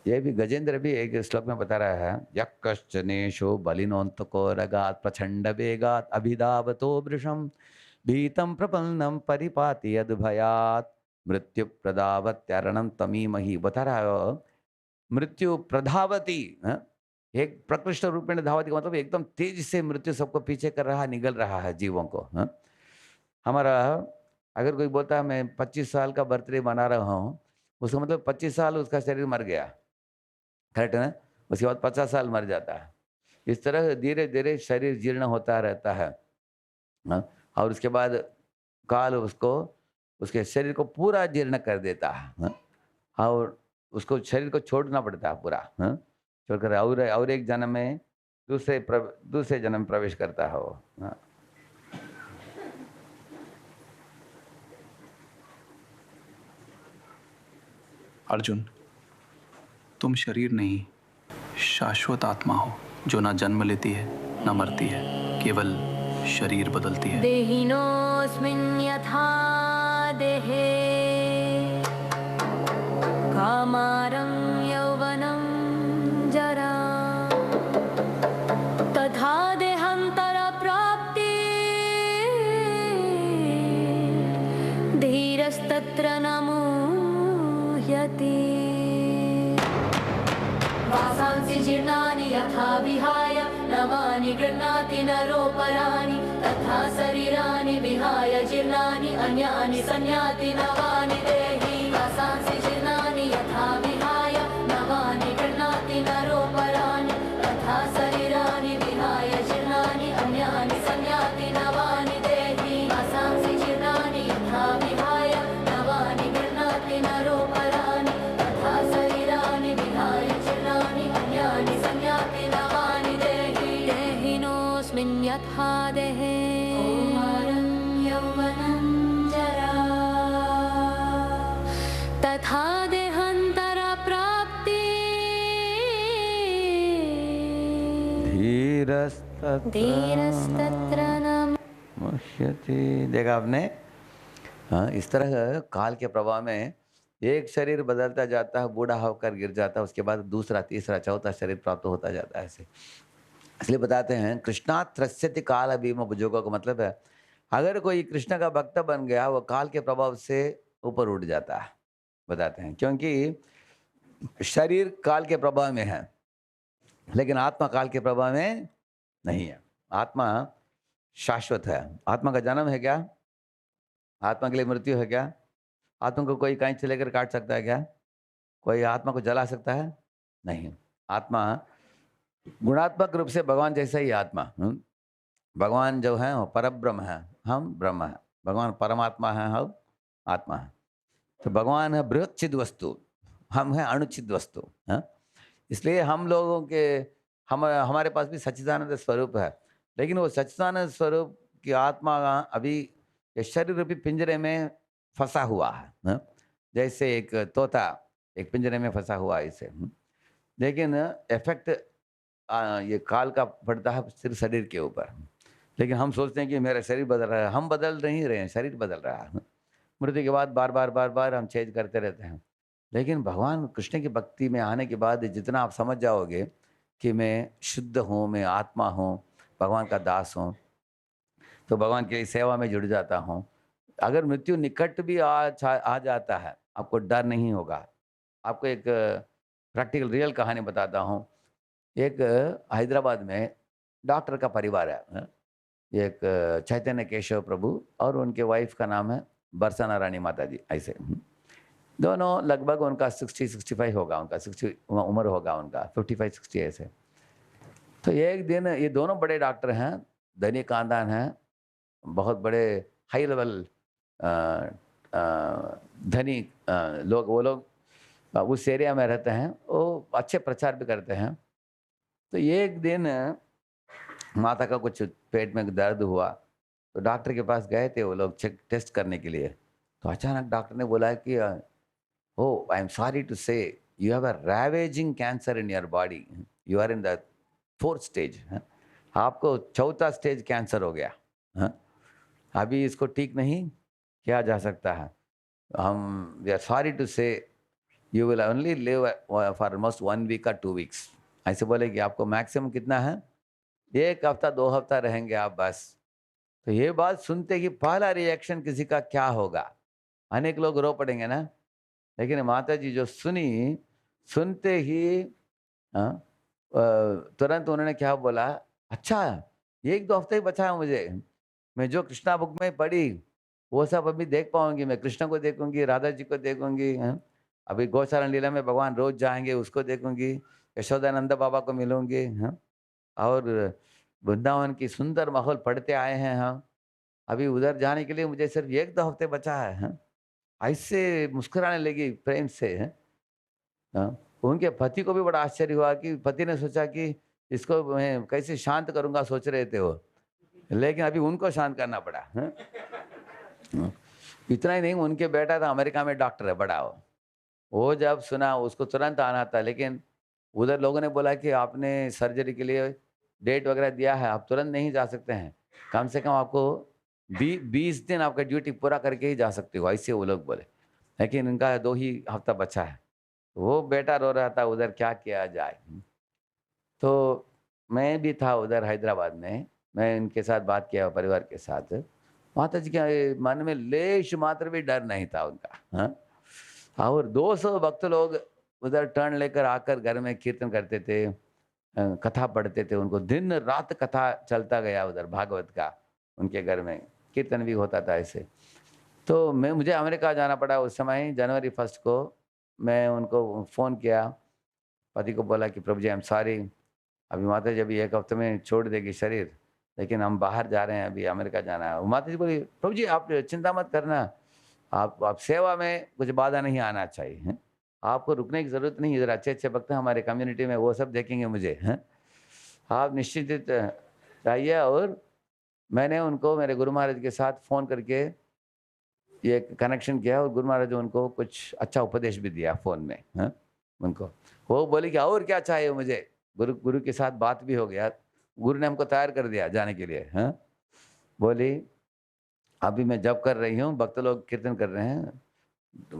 ये भी गजेंद्र भी एक श्लोक में बता रहा है, यक्कश्चनेशो बलिनोन्तको रगात् प्रचंड वेगात् अभिधावतो वृषम भीतम प्रपन्नम परिपाति यद्भयात् मृत्यु प्रधावत्यारणं तमीमहि। बता रहा है मृत्यु प्रधावती, एक प्रकृष्ट रूप में धावती का मतलब एकदम तेज से मृत्यु सबको पीछे कर रहा, निगल रहा है जीवों को। हमारा अगर कोई बोलता है मैं 25 साल का बर्थडे मना रहा हूँ, उसका मतलब 25 साल उसका शरीर मर गया, करेक्ट है ना। उसके बाद 50 साल मर जाता है। इस तरह धीरे धीरे शरीर जीर्ण होता रहता है, और उसके बाद काल उसको उसके शरीर को पूरा जीर्ण कर देता है, और उसको शरीर को छोड़ना पड़ता है पूरा, छोड़कर और एक जन्म में दूसरे जन्म में प्रवेश करता है वो। अर्जुन, तुम शरीर नहीं, शाश्वत आत्मा हो जो ना जन्म लेती है ना मरती है, केवल शरीर बदलती है। देहिनोऽस्मिन् यथा देहे कौमारं यौवनं जरा तथा देहान्तरप्राप्ति धीरस्तत्र न मुह्यते। वासांसि जीर्णानि यथा विहाय नवानि गृह्णाति नरोपराणि तथा शरीराणि विहाय जीर्णानि अन्यानि संयाति नवानि देहि। वासांसि जीर्णानि यथा विहाय नवानि गृह्णाति नरोपराणि तथा शरीराणि विहाय जीर्णानि अन्यानि संयाति नवानि देहि। वासांसि जीर्णानि यथा विहाय नवानि गृह्णाति नरोपराणि तथा शरीराणि विहाय जीर्णानि अन्यानि संयाति नवानि देहि। देहिनोऽस्मिन् यथा देहे कौमारं यौवनं जरा तथा देहान्तरप्राप्ति धीरस्तत्र न मुह्यते। देखा आपने, इस तरह काल के प्रभाव में एक शरीर बदलता जाता है, बूढ़ा होकर गिर जाता है, उसके बाद दूसरा तीसरा चौथा शरीर प्राप्त होता जाता है ऐसे। इसलिए बताते हैं कृष्णात् त्रस्यति काल भीम बुजुर्गों का मतलब है अगर कोई कृष्ण का भक्त बन गया वो काल के प्रभाव से ऊपर उठ जाता है, बताते हैं। क्योंकि शरीर काल के प्रभाव में है लेकिन आत्मा काल के प्रभाव में नहीं है। आत्मा शाश्वत है। आत्मा का जन्म है क्या? आत्मा के लिए मृत्यु है क्या? आत्मा को कोई कहीं से लेकर काट सकता है क्या? कोई आत्मा को जला सकता है? नहीं। आत्मा गुणात्मक रूप से भगवान जैसा ही आत्मा। भगवान जो है वो परब्रह्म है, हम ब्रह्म है। भगवान परमात्मा है, हम आत्मा है। तो भगवान है बृहच्चिद वस्तु, हम है अणुचिद वस्तु। इसलिए हम लोगों के हमारे पास भी सच्चिदानंद स्वरूप है, लेकिन वो सच्चिदानंद स्वरूप की आत्मा अभी ये शरीर रूपी पिंजरे में फंसा हुआ है। जैसे एक तोता एक पिंजरे में फंसा हुआ है इसे। लेकिन इफेक्ट ये काल का पड़ता है सिर्फ शरीर के ऊपर। लेकिन हम सोचते हैं कि मेरा शरीर बदल रहा है, हम बदल नहीं रहे हैं, शरीर बदल रहा है। मृत्यु के बाद बार-बार हम चेंज करते रहते हैं। लेकिन भगवान कृष्ण की भक्ति में आने के बाद जितना आप समझ जाओगे कि मैं शुद्ध हूँ, मैं आत्मा हूँ, भगवान का दास हूँ, तो भगवान की सेवा में जुड़ जाता हूँ। अगर मृत्यु निकट भी आ जाता है, आपको डर नहीं होगा। आपको एक प्रैक्टिकल रियल कहानी बताता हूँ। एक हैदराबाद में डॉक्टर का परिवार है। एक चैतन्य केशव प्रभु और उनके वाइफ का नाम है बरसाना रानी माता जी, ऐसे। दोनों लगभग उनका 60-65 होगा, उनका 60 उम्र होगा उनका, 55-60 ऐसे। तो एक दिन ये दोनों बड़े डॉक्टर हैं, धनी खानदान हैं, बहुत बड़े हाई लेवल धनी लोग, वो लोग उस एरिया में रहते हैं, वो अच्छे प्रचार भी करते हैं। तो एक दिन माता का कुछ पेट में दर्द हुआ, तो डॉक्टर के पास गए थे वो लोग चेक टेस्ट करने के लिए। तो अचानक डॉक्टर ने बोला कि oh I am sorry to say you have a ravaging cancer in your body, you are in the 4th stage. आपको 4था स्टेज कैंसर हो गया। हाँ? अभी इसको ठीक नहीं किया जा सकता है। हम we are sorry to say you will only live for almost 1 week और 2 वीक्स। ऐसे बोले कि आपको मैक्सिमम कितना है, 1 हफ्ता 2 हफ्ता रहेंगे आप बस। तो ये बात सुनते ही पहला रिएक्शन किसी का क्या होगा? अनेक लोग रो पड़ेंगे ना। लेकिन माता जी जो सुनी, सुनते ही तुरंत उन्होंने क्या बोला, अच्छा 1-2 हफ्ते ही बचा है मुझे, मैं जो कृष्णा बुक में पढ़ी वो सब अभी देख पाऊंगी, मैं कृष्ण को देखूंगी, राधा जी को देखूंगी। अभी गौचारण लीला में भगवान रोज जाएंगे, उसको देखूंगी, यशोदानंद बाबा को मिलूंगी। और वृंदावन की सुंदर माहौल पढ़ते आए हैं हम, अभी उधर जाने के लिए मुझे सिर्फ 1-2 हफ्ते बचा है। ऐसे मुस्कुराने लगी प्रेम से। उनके पति को भी बड़ा आश्चर्य हुआ कि पति ने सोचा कि इसको मैं कैसे शांत करूंगा सोच रहे थे वो, लेकिन अभी उनको शांत करना पड़ा। इतना ही नहीं, उनके बेटा था अमेरिका में डॉक्टर है बड़ा, वो जब सुना उसको तुरंत आना था, लेकिन उधर लोगों ने बोला कि आपने सर्जरी के लिए डेट वगैरह दिया है, आप तुरंत नहीं जा सकते हैं, कम से कम आपको 20 दिन आपका ड्यूटी पूरा करके ही जा सकते हो, ऐसे वो लोग बोले। लेकिन इनका 2 ही हफ्ता बचा है। वो बेटा रो रहा था उधर, क्या किया जाए। तो मैं भी था उधर हैदराबाद में, मैं इनके साथ बात किया परिवार के साथ। माता जी के मन में लेश मात्र भी डर नहीं था उनका। हाँ, और 200 भक्त लोग उधर टर्न लेकर आकर घर में कीर्तन करते थे, कथा पढ़ते थे, उनको दिन रात कथा चलता गया उधर भागवत का, उनके घर में कीर्तन भी होता था ऐसे। तो मुझे अमेरिका जाना पड़ा उस समय, जनवरी 1 को। मैं उनको फ़ोन किया, पति को बोला कि प्रभु जी आई एम सॉरी, अभी माता जी अभी 1 हफ्ते में छोड़ देगी शरीर, लेकिन हम बाहर जा रहे हैं, अभी अमेरिका जाना है। माता जी बोली, प्रभु जी आप चिंता मत करना, आप सेवा में कुछ बाधा नहीं आना चाहिए, हैं? आपको रुकने की ज़रूरत नहीं, इधर अच्छे-अच्छे भक्त हैं हमारे कम्युनिटी में, वो सब देखेंगे मुझे, हैं? आप निश्चिंत रहिए। और मैंने उनको मेरे गुरु महाराज के साथ फ़ोन करके ये कनेक्शन किया, और गुरु महाराज ने उनको कुछ अच्छा उपदेश भी दिया फ़ोन में, हैं? उनको वो बोले कि और क्या चाहिए मुझे, गुरु के साथ बात भी हो गया, गुरु ने हमको तैयार कर दिया जाने के लिए। हैं? बोली अभी मैं जब कर रही हूँ, भक्त लोग कीर्तन कर रहे हैं,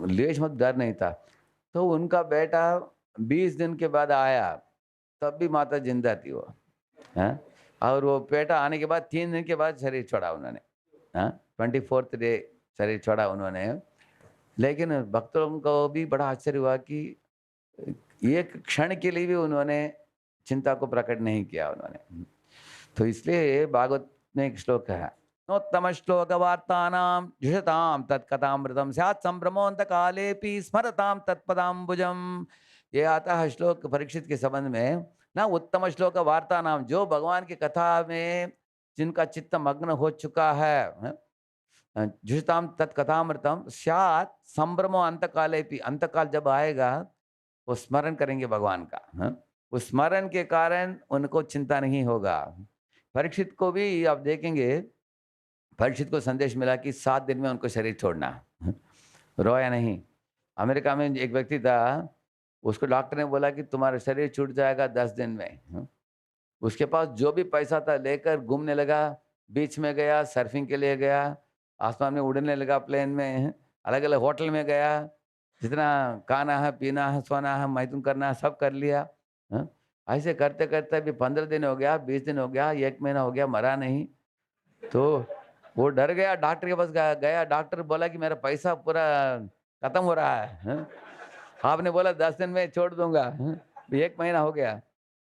लेश मत, डर नहीं था। तो उनका बेटा 20 दिन के बाद आया, तब भी माता जिंदा थी वो। हैं? और वो बेटा आने के बाद 3 दिन के बाद शरीर छोड़ा उन्होंने। 24th डे शरीर छोड़ा उन्होंने। लेकिन भक्तों को भी बड़ा आश्चर्य हुआ कि एक क्षण के लिए भी उन्होंने चिंता को प्रकट नहीं किया उन्होंने। तो इसलिए भागवत में एक श्लोक है, नोत्तम श्लोक वार्तानाम जुषताम तत्कथामृतम स्यात् संभ्रमोऽन्त कालेपि स्मरताम तत्पदाम्बुजम। ये आता है श्लोक परीक्षित के संबंध में ना। उत्तम श्लोक वार्ता नाम, जो भगवान की कथा में जिनका चित्त मग्न हो चुका है, जुषताम तत्कथामृतम स्यात् संभ्रमो अंतकालेपि, अंतकाल जब आएगा वो स्मरण करेंगे भगवान का। उस स्मरण के कारण उनको चिंता नहीं होगा। परीक्षित को भी आप देखेंगे, परीक्षित को संदेश मिला कि 7 दिन में उनको शरीर छोड़ना, रोया नहीं। अमेरिका में एक व्यक्ति था, उसको डॉक्टर ने बोला कि तुम्हारा शरीर छूट जाएगा 10 दिन में। उसके पास जो भी पैसा था लेकर घूमने लगा, बीच में गया, सर्फिंग के लिए गया, आसमान में उड़ने लगा प्लेन में, अलग-अलग होटल में गया, जितना खाना है, पीना है, सोना है, मैथुन करना है, सब कर लिया। हाँ? ऐसे करते-करते अभी 15 दिन हो गया, 20 दिन हो गया, 1 महीना हो गया, मरा नहीं। तो वो डर गया, डॉक्टर के पास गया, डॉक्टर बोला कि मेरा पैसा पूरा खत्म हो रहा है। हाँ? आपने बोला 10 दिन में छोड़ दूँगा। हाँ? 1 महीना हो गया।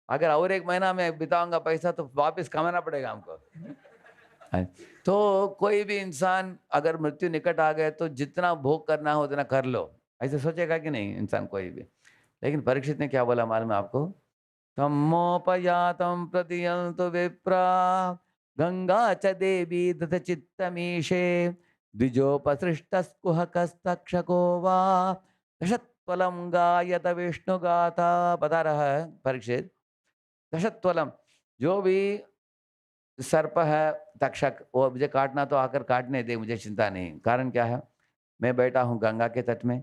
अगर और 1 महीना मैं बिताऊँगा पैसा तो वापस कमाना पड़ेगा हमको। हाँ, तो कोई भी इंसान अगर मृत्यु निकट आ गए तो जितना भोग करना हो उतना कर लो, ऐसे सोचेगा कि नहीं इंसान कोई भी। लेकिन परीक्षित ने क्या बोला मालूम है आपको? तमोपयातं प्रतियन्तु विप्रा गंगा च देवी दधचित्तमीशे द्विजोपसृष्टस्कुहकस्तक्षको वा दशत्वलं गायत विष्णुगाथा। बता रहा है परीक्षित, दशत्वलम, जो भी सर्प है, तक्षक, वो मुझे काटना तो आकर काटने दे, मुझे चिंता नहीं। कारण क्या है? मैं बैठा हूँ गंगा के तट में,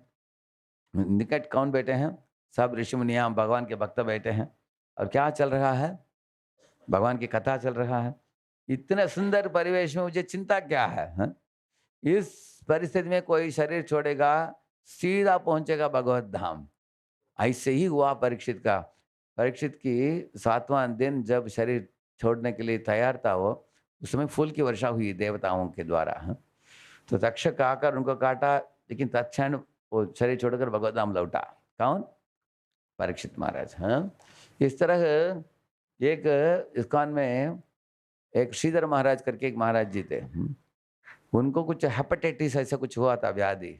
निकट कौन बैठे हैं? सब ऋषि मुनियाँ भगवान के भक्त बैठे हैं। और क्या चल रहा है? भगवान की कथा चल रहा है। इतने सुंदर परिवेश में मुझे चिंता क्या है? हाँ? इस परिस्थिति में कोई शरीर छोड़ेगा, सीधा पहुंचेगा भगवत धाम। ऐसे ही हुआ परीक्षित का। परीक्षित की 7वां दिन जब शरीर छोड़ने के लिए तैयार था वो, उस समय फूल की वर्षा हुई देवताओं के द्वारा। हाँ? तो तक्षक आकर उनको काटा, लेकिन तत्क्षण वो शरीर छोड़कर भगवत धाम लौटा। कौन? परीक्षित महाराज। हाँ? इस तरह एक इस्कॉन में एक श्रीधर महाराज करके एक महाराज जी थे। उनको कुछ हेपेटाइटिस ऐसा कुछ हुआ था, व्याधि।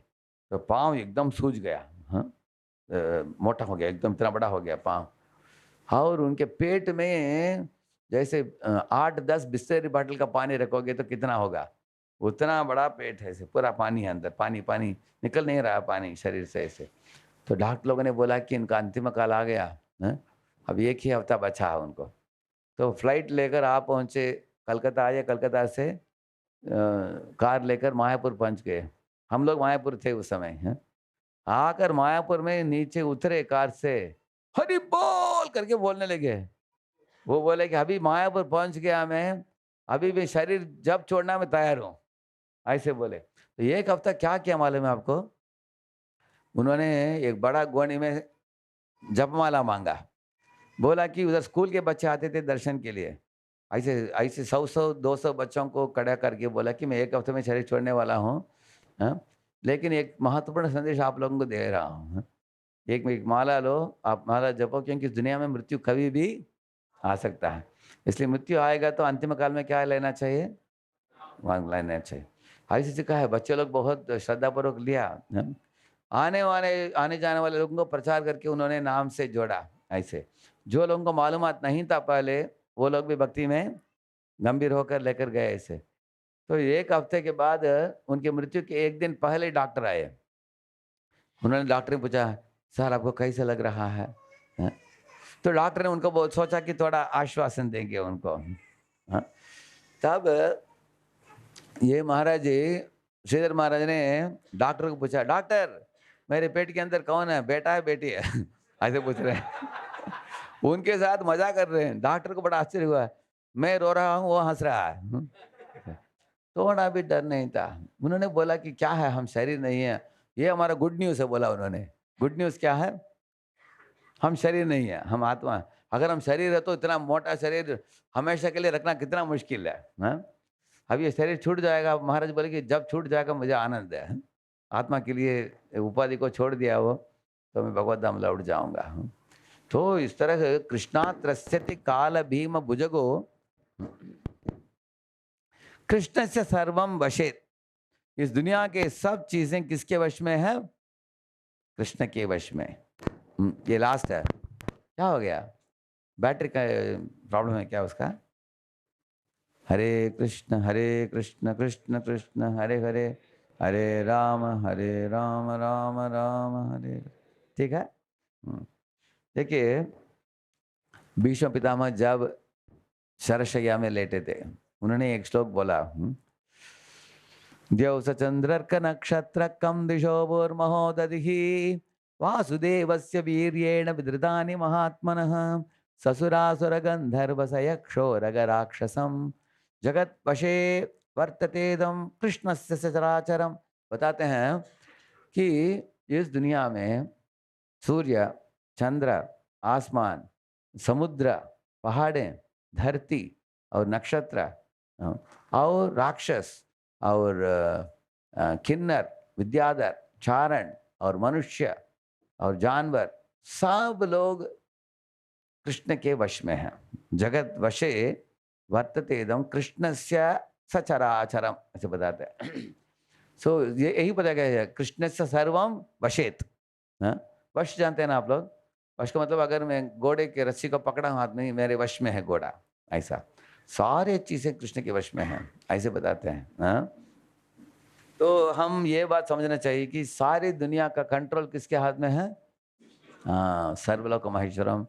तो पाँव एकदम सूज गया। हाँ? मोटा हो गया, एकदम इतना बड़ा हो गया पाँव। और उनके पेट में जैसे 8-10 बिस्लेरी बॉटल का पानी रखोगे तो कितना होगा, उतना बड़ा पेट है, ऐसे पूरा पानी है अंदर, पानी पानी निकल नहीं रहा पानी शरीर से ऐसे। तो डॉक्टर लोगों ने बोला कि इनका अंतिम काल आ गया। हाँ? अब 1 ही हफ्ता बचा है उनको। तो फ्लाइट लेकर आप पहुँचे, कलकत्ता आए, कलकत्ता से कार लेकर मायापुर पहुँच गए। हम लोग मायापुर थे उस समय। हैं? आकर मायापुर में नीचे उतरे कार से, हरि बोल करके बोलने लगे। वो बोले कि अभी मायापुर पहुँच गया मैं, अभी भी शरीर जब छोड़ना मैं तैयार हूँ, ऐसे बोले। तो 1 हफ्ता क्या किया मालूम है आपको? उन्होंने एक बड़ा गोनी में जपमाला माँगा। बोला कि उधर स्कूल के बच्चे आते थे दर्शन के लिए। ऐसे ऐसे 100-100, 200 बच्चों को खड़ा करके बोला कि मैं 1 हफ्ते में शरीर छोड़ने वाला हूँ। हाँ? लेकिन एक महत्वपूर्ण संदेश आप लोगों को दे रहा हूँ। हाँ? एक माला लो, आप माला जपो, क्योंकि इस दुनिया में मृत्यु कभी भी आ सकता है। इसलिए मृत्यु आएगा तो अंतिम काल में क्या लेना चाहिए? मांग लेना चाहिए। ऐसे सिखा है, बच्चे लोग बहुत श्रद्धापूर्वक लिया। हाँ? आने जाने वाले लोगों को प्रचार करके उन्होंने नाम से जोड़ा। ऐसे जो लोगों को मालूमात नहीं था पहले, वो लोग भी भक्ति में गंभीर होकर लेकर गए ऐसे। तो 1 हफ्ते के बाद उनकी मृत्यु के 1 दिन पहले डॉक्टर आए। उन्होंने डॉक्टर ने पूछा, सर आपको कैसा लग रहा है? हैं? तो डॉक्टर ने उनको बहुत सोचा कि थोड़ा आश्वासन देंगे उनको। हाँ? तब ये महाराज जी, श्रीधर महाराज ने डॉक्टर को पूछा, डॉक्टर मेरे पेट के अंदर कौन है, बेटा है बेटी है? ऐसे पूछ रहे हैं। उनके साथ मजा कर रहे हैं। डॉक्टर को बड़ा आश्चर्य हुआ, मैं रो रहा हूँ, वो हंस रहा है। थोड़ा भी डर नहीं था। उन्होंने बोला कि क्या है, हम शरीर नहीं है, ये हमारा गुड न्यूज़ है। बोला उन्होंने, गुड न्यूज़ क्या है? हम शरीर नहीं है, हम आत्मा है। अगर हम शरीर है तो इतना मोटा शरीर हमेशा के लिए रखना कितना मुश्किल है। हाँ? अब ये शरीर छूट जाएगा। महाराज बोले कि जब छूट जाएगा मुझे आनंद है। हाँ? आत्मा के लिए उपाधि को छोड़ दिया वो, तो मैं भगवत धाम लौट जाऊंगा। हाँ? तो इस तरह कृष्णा त्रस्यति काल भीम भुजगो कृष्ण से सर्वम वशेत। इस दुनिया के सब चीजें किसके वश में है? कृष्ण के वश में। ये लास्ट है। क्या हो गया? बैटरी का प्रॉब्लम है क्या उसका? हरे कृष्ण कृष्ण कृष्ण हरे हरे, हरे राम राम राम हरे। ठीक है। देखिए, भीष्म पितामह जब शरशैया में लेटे थे, उन्होंने एक श्लोक बोला, द्यौस चंद्रर्क नक्षत्रकं दिशोभुर्महो दधिः वासुदेवस्य वीर्येण विधृतानि महात्मनः ससुरासुर गंधर्व सयक्षोरगराक्षसं जगत वशे वर्ततेदम कृष्णस्य सचराचरम। बताते हैं कि इस दुनिया में सूर्य, चंद्र, आसमान, समुद्र, पहाड़ें, धरती और नक्षत्र और राक्षस और किन्नर, विद्याधर, चारण और मनुष्य और जानवर सब लोग कृष्ण के वश में हैं। जगत वशे वर्तते इदं कृष्णस्य सचराचरम ऐसे बताते हैं। सो ये यही पता क्या है, कृष्णस्य सर्वम वशेत। हाँ? वश जानते हैं ना आप लोग? वश का मतलब अगर मैं घोड़े के रस्सी को पकड़ा हाथ में, मेरे वश में है घोड़ा, ऐसा सारे चीजें कृष्ण के वश में हैं, ऐसे बताते हैं। हाँ? तो हम ये बात समझना चाहिए कि सारी दुनिया का कंट्रोल किसके हाथ में है? हाँ, सर्वलोक महेश्वरम,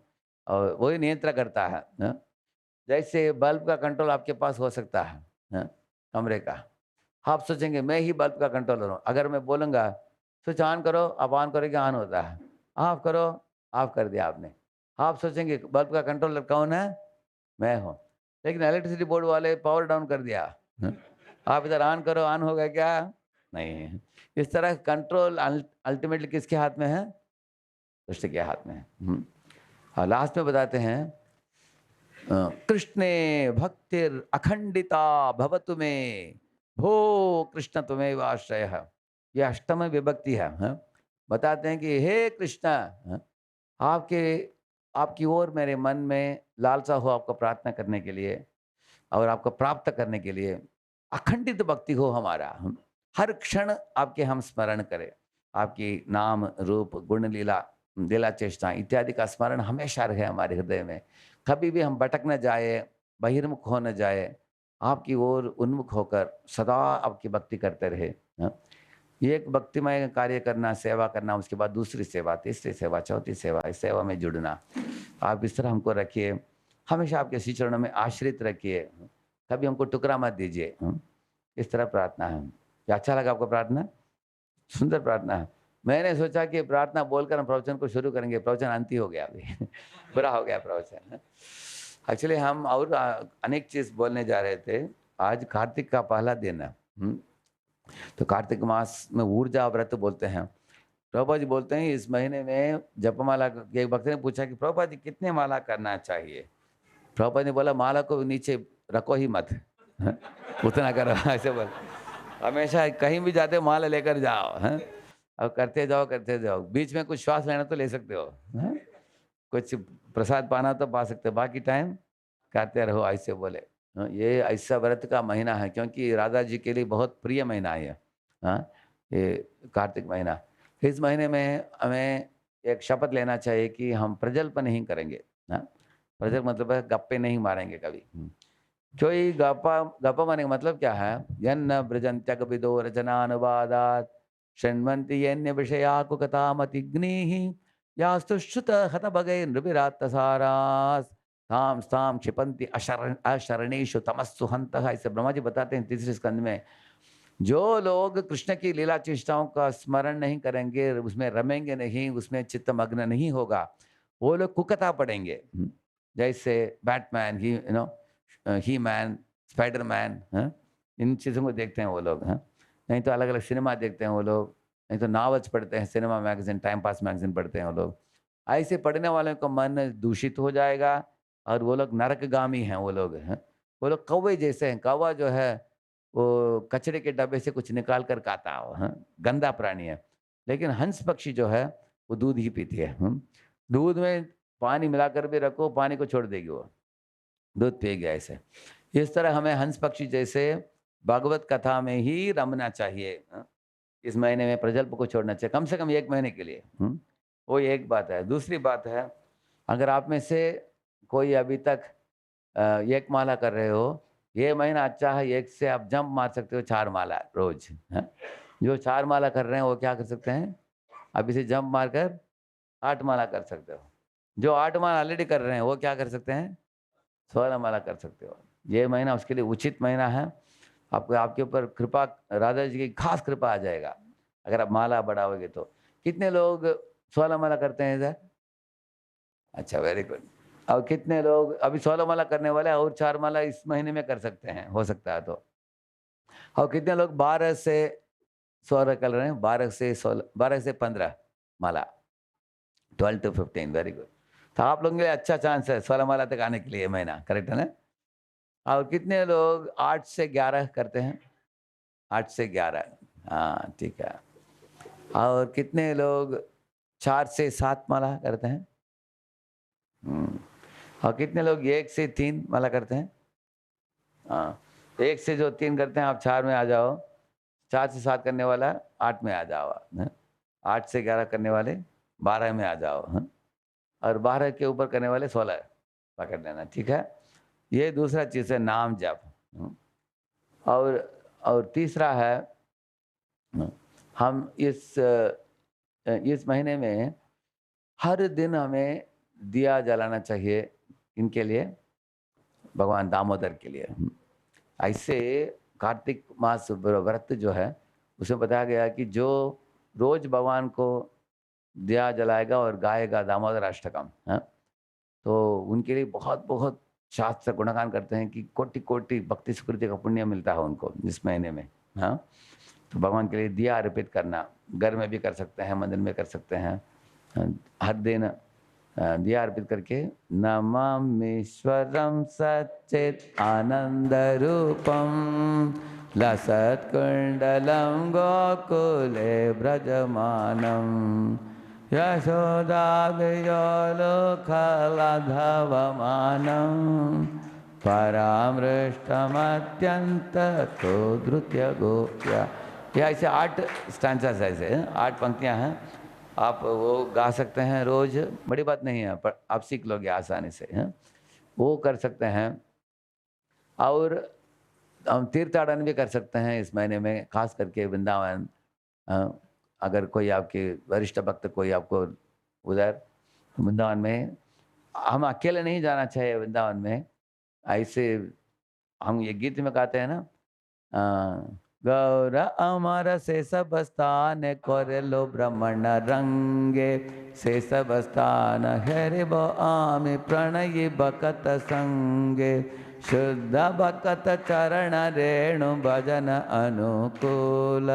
और वही नियंत्रण करता है। हाँ? जैसे बल्ब का कंट्रोल आपके पास हो सकता है, हाँ? कमरे का, आप सोचेंगे मैं ही बल्ब का कंट्रोलर हूँ। अगर मैं बोलूँगा स्विच ऑन करो, आप ऑन करोगे, ऑन होता है, ऑफ करो, ऑफ कर दिया आपने। आप सोचेंगे बल्ब का कंट्रोलर कौन है? मैं हूँ। लेकिन इलेक्ट्रिसिटी बोर्ड वाले पावर डाउन कर दिया, हाँ? आप इधर ऑन करो, ऑन होगा क्या? नहीं। इस तरह कंट्रोल अल्टीमेटली किसके हाथ में है? कृष्ण के हाथ में है। और लास्ट में बताते हैं कृष्णे भक्तिर अखंडिता भवतु मे भो कृष्ण तुम्हें आश्रय। यह अष्टम विभक्ति है। हाँ? बताते हैं कि हे कृष्ण, हाँ, आपके आपकी ओर मेरे मन में लालसा हो आपको प्रार्थना करने के लिए और आपको प्राप्त करने के लिए। अखंडित भक्ति हो हमारा, हर क्षण आपके हम स्मरण करें, आपकी नाम रूप गुण लीला लीला चेष्टा इत्यादि का स्मरण हमेशा रहे हमारे हृदय में। कभी भी हम भटक न जाए, बहिर्मुख हो न जाए, आपकी ओर उन्मुख होकर सदा आपकी भक्ति करते रहे। हाँ? ये एक भक्तिमय कार्य करना, सेवा करना, उसके बाद दूसरी सेवा, तीसरी सेवा, चौथी सेवा, इस सेवा में जुड़ना। आप इस तरह हमको रखिए, हमेशा आपके श्री चरणों में आश्रित रखिए, कभी हमको टुकड़ा मत दीजिए। इस तरह प्रार्थना है। क्या अच्छा लगा आपको प्रार्थना? सुंदर प्रार्थना है। मैंने सोचा कि प्रार्थना बोलकर हम प्रवचन को शुरू करेंगे, प्रवचन अंत ही हो गया अभी बुरा हो गया प्रवचन। एक्चुअली हम और अनेक चीज बोलने जा रहे थे। आज कार्तिक का पहला दिन है। तो कार्तिक मास में ऊर्जा व्रत बोलते हैं। प्रभुपा जी बोलते हैं इस महीने में जपमाला, एक भक्त ने पूछा कि प्रभुपा जी कितने माला करना चाहिए? प्रभुपा ने बोला माला को नीचे रखो ही मत उतना करो ऐसे बोल। हमेशा कहीं भी जाते हो माला लेकर जाओ, हैं? और करते जाओ, बीच में कुछ श्वास लेना तो ले सकते हो, हैं? कुछ प्रसाद पाना तो पा सकते हो, बाकी टाइम करते रहो, ऐसे बोले। हाँ, ये ऐसा व्रत का महीना है क्योंकि राधा जी के लिए बहुत प्रिय महीना है। हाँ, ये कार्तिक महीना। इस महीने में हमें एक शपथ लेना चाहिए कि हम प्रजल्प नहीं करेंगे। हाँ, प्रजल्प मतलब है गप्पे नहीं मारेंगे कभी। कोई गप्पा मारने का मतलब क्या है? यन्न ब्रजंत्यक विदो रचनानुवादात षण्वन्ति यन्य विषया कुकतामतिग्निः यास्तु श्रुत हत भगे नृभिरात्तसारास ताम ताम क्षिपन्ति अशरणेषु तमस्सु हन्तः। ऐसे ब्रह्मा जी बताते हैं तीसरे स्कंद में, जो लोग कृष्ण की लीला चेष्टाओं का स्मरण नहीं करेंगे, उसमें रमेंगे नहीं, उसमें चित्तमग्न नहीं होगा, वो लोग कुकता पड़ेंगे। जैसे बैटमैन, ही मैन, स्पाइडरमैन, इन चीज़ों को देखते हैं वो लोग। नहीं तो अलग अलग सिनेमा देखते हैं वो लोग, नहीं तो नावल्स पढ़ते हैं, cinema magazine, time pass magazine पढ़ते हैं वो लोग। ऐसे पढ़ने वालों का मन दूषित हो जाएगा और वो लोग नरकगामी हैं। वो लोग वो लोग कौवे जैसे हैं। कौवा जो है वो कचरे के डब्बे से कुछ निकाल कर खाता हो, गंदा प्राणी है। लेकिन हंस पक्षी जो है वो दूध ही पीती है। दूध में पानी मिलाकर भी रखो, पानी को छोड़ देगी, वो दूध पिएगी। ऐसे इस तरह हमें हंस पक्षी जैसे भागवत कथा में ही रमना चाहिए। इस महीने में प्रजल्प को छोड़ना चाहिए कम से कम 1 महीने के लिए। वो एक बात है। दूसरी बात है, अगर आप में से कोई अभी तक 1 माला कर रहे हो, ये महीना अच्छा है, 1 से आप जंप मार सकते हो 4 माला रोज। जो 4 माला कर रहे हैं वो क्या कर सकते हैं, अभी से जंप मारकर 8 माला कर सकते हो। जो 8 माला ऑलरेडी कर रहे हैं वो क्या कर सकते हैं, 16 माला कर सकते हो। ये महीना उसके लिए उचित महीना है। आपको आपके ऊपर कृपा, राधा जी की खास कृपा आ जाएगा अगर आप माला बढ़ाओगे तो। कितने लोग 16 माला करते हैं इधर? अच्छा, वेरी गुड। और कितने लोग अभी 16 माला करने वाले हैं और 4 माला इस महीने में कर सकते हैं, हो सकता है तो? और कितने लोग 12 से 16 कर रहे हैं? 12 से 16, 12 से 15 माला, 12 to 15, वेरी गुड। तो आप लोगों के लिए अच्छा चांस है 16 माला तक आने के लिए महीना, करेक्ट है ना? और कितने लोग 8 से 11 करते हैं? 8 से 11, हाँ ठीक है। और कितने लोग 4 से 7 माला करते हैं? और कितने लोग 1 से 3 माला करते हैं? हाँ, 1 से जो 3 करते हैं आप 4 में आ जाओ, 4 से 7 करने वाला 8 में आ जाओ, हाँ? 8 से 11 करने वाले 12 में आ जाओ, हाँ? और 12 के ऊपर करने वाले 16 पकड़ लेना, ठीक है? ये दूसरा चीज़ है नाम जप। और तीसरा है, हम इस महीने में हर दिन हमें दिया जलाना चाहिए, इनके लिए, भगवान दामोदर के लिए। ऐसे कार्तिक मास व्रत जो है उसमें बताया गया कि जो रोज भगवान को दिया जलाएगा और गाएगा दामोदर अष्टकम, हाँ, तो उनके लिए बहुत बहुत शास्त्र गुणगान करते हैं कि कोटि कोटि भक्ति सुकृति का पुण्य मिलता है उनको इस महीने में, हाँ। तो भगवान के लिए दिया अर्पित करना, घर में भी कर सकते हैं, मंदिर में कर सकते हैं, हर दिन दिया अर्पित करके नमामीश्वरम सच्चित आनंद रूपम लसत्कुंडलम गोकुले ब्रजमानम यशोदाभियोलोकलधवमानम परामृष्टमत्यंत तो धृत्य गोप्या। ये ऐसे 8 स्टैंजास, ऐसे 8 पंक्तियां हैं, आप वो गा सकते हैं रोज, बड़ी बात नहीं है, पर आप सीख लोगे आसानी से, हैं? वो कर सकते हैं। और हम तीर्थाटन भी कर सकते हैं इस महीने में, खास करके वृंदावन। अगर कोई आपके वरिष्ठ भक्त कोई आपको उधर वृंदावन में, हम अकेले नहीं जाना चाहिए वृंदावन में, ऐसे हम ये गीत में गाते हैं ना, गौर अमर से सबस्तान कोरेलो ब्रह्मण रंगे से सबस्तान हरिब आमि प्रणयी बकत संगे शुद्ध बकत चरण रेणु भजन अनुकूल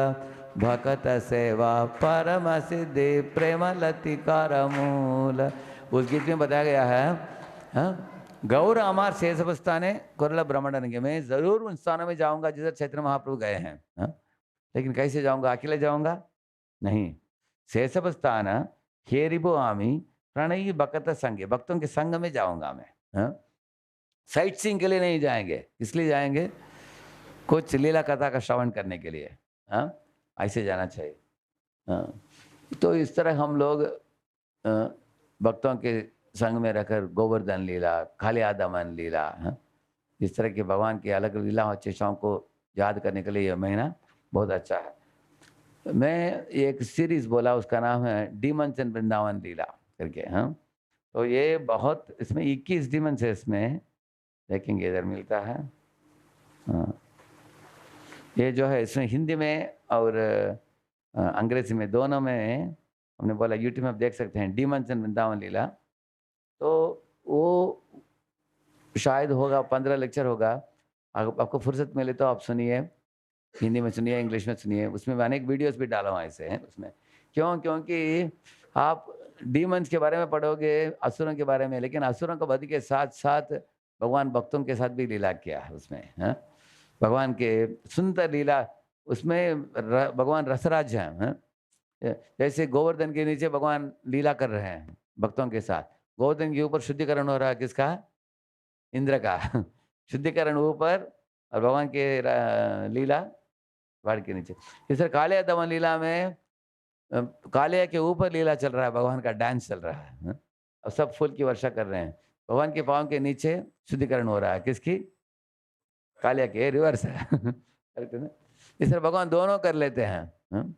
भकत सेवा परम सिद्धि प्रेम लतिकार मूल। उस गीत में बताया गया है, हाँ? गौर अमार शेषभ स्थाने कोरला ब्रह्मण्ड, मैं जरूर उन स्थानों में जाऊंगा जिधर चैतन्य महाप्रभु गए हैं, हाँ? लेकिन कैसे जाऊंगा? अकेले जाऊंगा नहीं। शेषभ स्थान हेरिबो आमी प्रणयी भक्त संगे, भक्तों के संग में जाऊंगा मैं, हाँ? साइट सीइंग के लिए नहीं जाएंगे, इसलिए जाएंगे कुछ लीला कथा का श्रवण करने के लिए, हाँ? ऐसे जाना चाहिए, हाँ? तो इस तरह हम लोग भक्तों के संग में रहकर गोवर्धन लीला, कालिया दमन लीला, हाँ? इस तरह के भगवान की अलग लीला और चेष्टाओं को याद करने के लिए यह महीना बहुत अच्छा है। मैं एक सीरीज बोला, उसका नाम है डीमंस इन वृंदावन लीला करके, हाँ? तो ये बहुत, इसमें 21 डीमंस है, इसमें देखेंगे इधर मिलता है, हाँ। ये जो है इसमें हिंदी में और अंग्रेजी में, दोनों में हमने बोला, यूट्यूब में आप देख सकते हैं, डीमंस इन वृंदावन लीला। तो वो शायद होगा 15 लेक्चर होगा, आपको फुर्सत मिले तो आप सुनिए, हिंदी में सुनिए, इंग्लिश में सुनिए, उसमें मैं अनेक वीडियोस भी डाला हूँ ऐसे हैं उसमें। क्योंकि आप डीमंस के बारे में पढ़ोगे, असुरों के बारे में, लेकिन असुरों का वध के साथ साथ भगवान भक्तों के साथ भी लीला किया है उसमें, हाँ? भगवान के सुंदर लीला उसमें, भगवान रसराज हैं, जैसे गोवर्धन के नीचे भगवान लीला कर रहे हैं भक्तों के साथ, गोवर्धन के ऊपर शुद्धिकरण हो रहा है, किसका? इंद्र का शुद्धिकरण ऊपर, और भगवान के लीला पहाड़ के नीचे। इस तरह कालिया दमन लीला में कालिया के ऊपर लीला चल रहा है, भगवान का डांस चल रहा है, और सब फूल की वर्षा कर रहे हैं, भगवान के पाँव के नीचे शुद्धिकरण हो रहा है, किसकी? कालिया के, रिवर्स है इस तरह भगवान दोनों कर लेते हैं,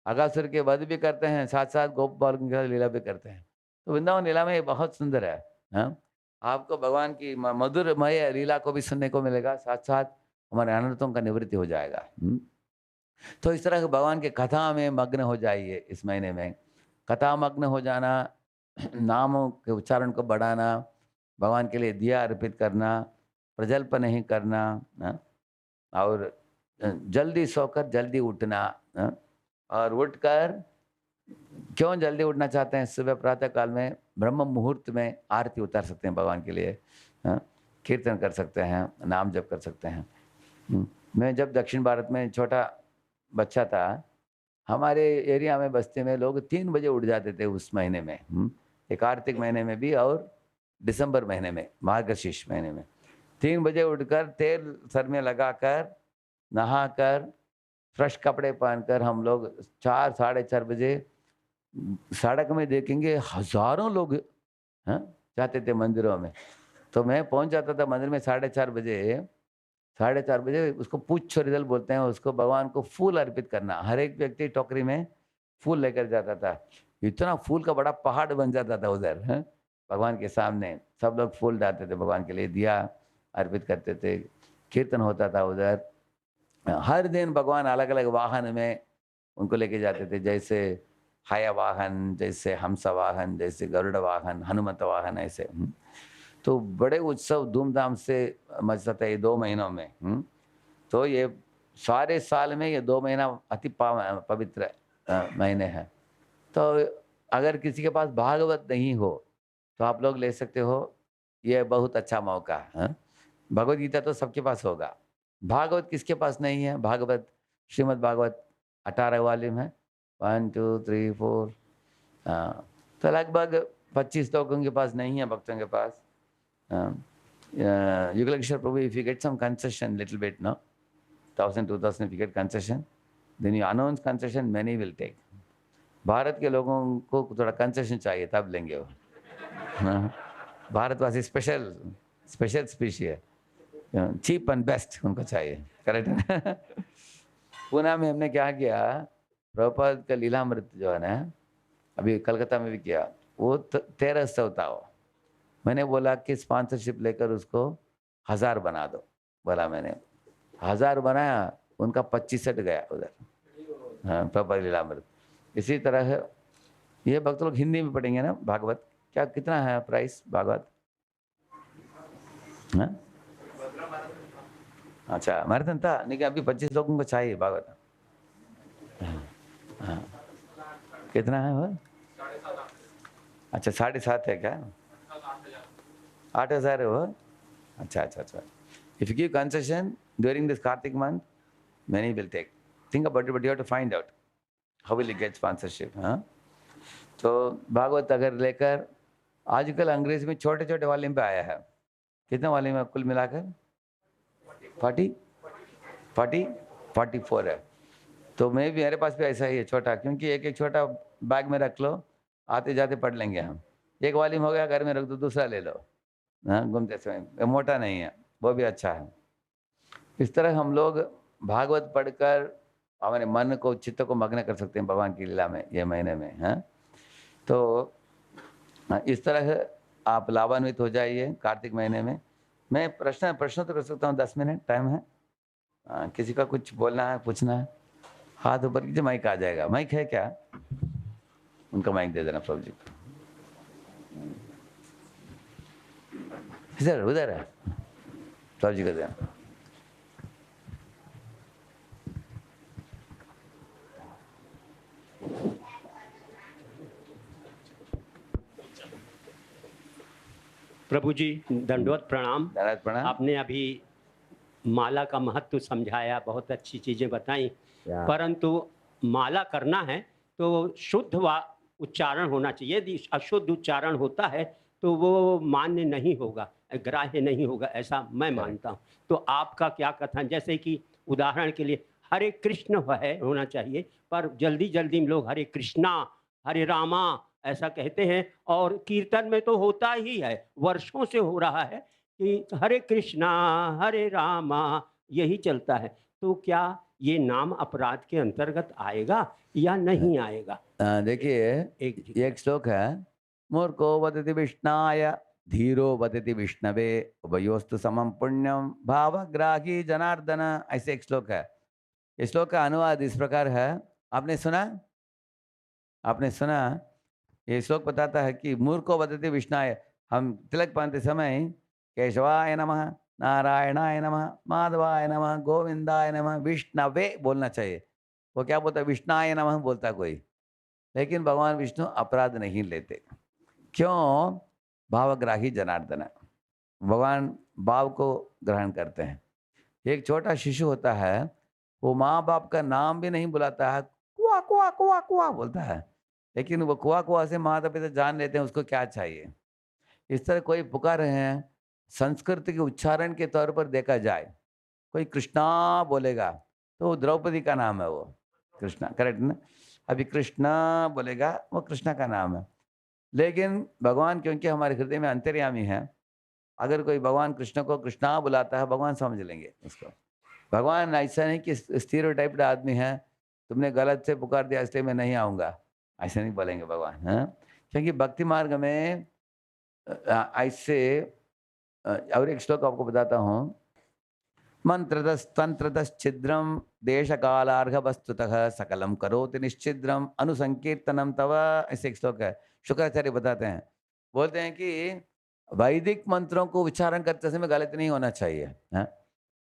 अगासुर के वध भी करते हैं, साथ साथ गोप बालकों की लीला भी करते हैं। तो वृंदावन लीला में ये बहुत सुंदर है, हाँ? आपको भगवान की मधुरमय लीला को भी सुनने को मिलेगा, साथ साथ हमारे अनर्थों का निवृत्ति हो जाएगा। तो इस तरह के भगवान के कथा में मग्न हो जाइए इस महीने में। कथा मग्न हो जाना, नामों के उच्चारण को बढ़ाना, भगवान के लिए दिया अर्पित करना, प्रजल्प नहीं करना, और जल्दी सोकर जल्दी उठना, और उठकर क्यों जल्दी उठना चाहते हैं? सुबह प्रातः काल में ब्रह्म मुहूर्त में आरती उतार सकते हैं भगवान के लिए, कीर्तन कर सकते हैं, नाम जप कर सकते हैं। मैं जब दक्षिण भारत में छोटा बच्चा था, हमारे एरिया में बस्ती में लोग 3 बजे उठ जाते थे उस महीने में, एक कार्तिक महीने में भी और दिसंबर महीने में, मार्गशीर्ष महीने में 3 बजे उठकर तेल सर में लगाकर, नहाकर, फ्रेश कपड़े पहनकर हम लोग 4 साढ़े 4 बजे सड़क में देखेंगे हजारों लोग जाते थे मंदिरों में। तो मैं पहुंच जाता था मंदिर में 4:30 बजे। 4:30 बजे उसको पुच्छोरिदल बोलते हैं, उसको भगवान को फूल अर्पित करना। हर एक व्यक्ति टोकरी में फूल लेकर जाता था। इतना फूल का बड़ा पहाड़ बन जाता था उधर, भगवान के सामने सब लोग फूल डालते थे, भगवान के लिए दिया अर्पित करते थे, कीर्तन होता था उधर। हर दिन भगवान अलग अलग वाहन में उनको लेके जाते थे, जैसे हया वाहन, जैसे हंस वाहन, जैसे गरुड़ वाहन, हनुमत वाहन, ऐसे। तो बड़े उत्सव धूमधाम से मचता था ये 2 महीनों में। तो ये सारे साल में ये 2 महीना अति पवित्र महीने हैं। तो अगर किसी के पास भागवत नहीं हो तो आप लोग ले सकते हो, ये बहुत अच्छा मौका है। भगवत गीता तो सबके पास होगा, भागवत किसके पास नहीं है? भागवत, श्रीमद् भागवत 18 वॉल्यूम है, 1 2 3 4, तो लगभग 25 लोगों के पास नहीं है, भक्तों के पास। Yugaleshwar Prabhu, if you get some concession, little bit, no, 1000 2000, if you get concession, then you announce concession, many will take. Bharat के लोगों को थोड़ा कंसेशन चाहिए तब लेंगे वो। भारतवासी स्पेशल स्पीशी है, चीप एंड बेस्ट उनको चाहिए, करेक्ट है। पुणे में हमने क्या किया, प्रभुपाद का लीलामृत जो है ना, अभी कलकत्ता में भी किया, वो 1300 था वो। मैंने बोला कि स्पॉन्सरशिप लेकर उसको 1000 बना दो, बोला मैंने। 1000 बनाया, उनका 25 गया उधर, प्रभुपाद लीलामृत। इसी तरह ये भक्त लोग हिंदी में पढ़ेंगे ना भागवत, क्या कितना है प्राइस भागवत? अच्छा, मैराथन था नहीं, अभी 25 लोगों को चाहिए भागवत। कितना है वो? अच्छा, 7.5 है क्या? 8,000 है वो? अच्छा अच्छा अच्छा। If you give concession during this Kartik month, many will take. Think about it, but you have to find out how will you get sponsorship, हाँ? तो भागवत अगर लेकर, आजकल अंग्रेजी में छोटे छोटे वॉल्यूम पे आया है। कितने वॉल्यूम है कुल मिलाकर? 44 है। तो मैं भी, मेरे पास भी ऐसा ही है छोटा, क्योंकि एक एक छोटा बैग में रख लो, आते जाते पढ़ लेंगे हम। एक वॉल्यूम हो गया, घर में रख दो, दूसरा ले लो, हाँ, घूमते समय। मोटा नहीं है, वो भी अच्छा है। इस तरह हम लोग भागवत पढ़कर हमारे मन को, चित्त को मग्न कर सकते हैं भगवान की लीला में ये महीने में, हैं। तो इस तरह आप लाभान्वित हो जाइए कार्तिक महीने में। मैं प्रश्न तो कर सकता हूँ, 10 मिनट टाइम है। किसी का कुछ बोलना है, पूछना है, हाथ ऊपर कीजिए, माइक आ जाएगा। माइक है क्या? उनका माइक दे देना प्रभु जी को। इधर उधर है, प्रभु जी को देना। प्रभु जी दंडवत प्रणाम। धन्यवाद, प्रणाम। आपने अभी माला का महत्व समझाया, बहुत अच्छी चीज़ें बताई, परंतु माला करना है तो शुद्ध उच्चारण होना चाहिए। यदि अशुद्ध उच्चारण होता है तो वो मान्य नहीं होगा, ग्राह्य नहीं होगा, ऐसा मैं मानता हूँ। तो आपका क्या कथन? जैसे कि उदाहरण के लिए हरे कृष्ण है होना चाहिए, पर जल्दी जल्दी में लोग हरे कृष्णा, हरे रामा ऐसा कहते हैं, और कीर्तन में तो होता ही है, वर्षों से हो रहा है कि हरे कृष्णा हरे रामा यही चलता है। तो क्या ये नाम अपराध के अंतर्गत आएगा या नहीं आएगा? देखिए, एक श्लोक है, मूर्खो वदति विष्णाय धीरो वदति विष्णवे उभयोस्तु समम पुण्यम भावग्राही जनार्दन, ऐसे एक श्लोक है। इस श्लोक का अनुवाद इस प्रकार है, आपने सुना? आपने सुना? ये श्लोक बताता है कि मूर्खो वदति विष्णाय, हम तिलक पहनते समय केशवाय नमः, नारायणाय नमः, माधवाय नमः, गोविंदाय नमः, विष्णवे बोलना चाहिए। वो क्या बोलता है? विष्णाय नमः बोलता कोई, लेकिन भगवान विष्णु अपराध नहीं लेते। क्यों? भावग्राही जनार्दन, भगवान भाव को ग्रहण करते हैं। एक छोटा शिशु होता है, वो माँ बाप का नाम भी नहीं बुलाता है, कुआ कुआ कुआ कुआ बोलता है, लेकिन वो कुआ कुआ से माता पिता जान लेते हैं उसको क्या चाहिए। इस तरह कोई पुकार रहे हैं, संस्कृत के उच्चारण के तौर पर देखा जाए, कोई कृष्णा बोलेगा तो द्रौपदी का नाम है वो, कृष्णा, करेक्ट ना? अभी कृष्णा बोलेगा वो कृष्णा का नाम है। लेकिन भगवान क्योंकि हमारे हृदय में अंतर्यामी है, अगर कोई भगवान कृष्ण को कृष्णा बुलाता है, भगवान समझ लेंगे उसको। भगवान ऐसा नहीं कि स्टीरियोटाइप्ड आदमी है, तुमने गलत से पुकार दिया इसलिए मैं नहीं आऊँगा, ऐसे नहीं बोलेंगे भगवान। हाँ, क्योंकि भक्ति मार्ग में ऐसे और एक श्लोक आपको बताता हूँ, मंत्रतस्तंत्रतश्छिद्रम देश कालार्घ वस्तुतः सकलम करोति निश्चिद्रम अनुसंकीर्तनम तव, ऐसे एक श्लोक है। शुक्राचार्य बताते हैं, बोलते हैं कि वैदिक मंत्रों को उच्चारण करते समय गलत नहीं होना चाहिए। हाँ?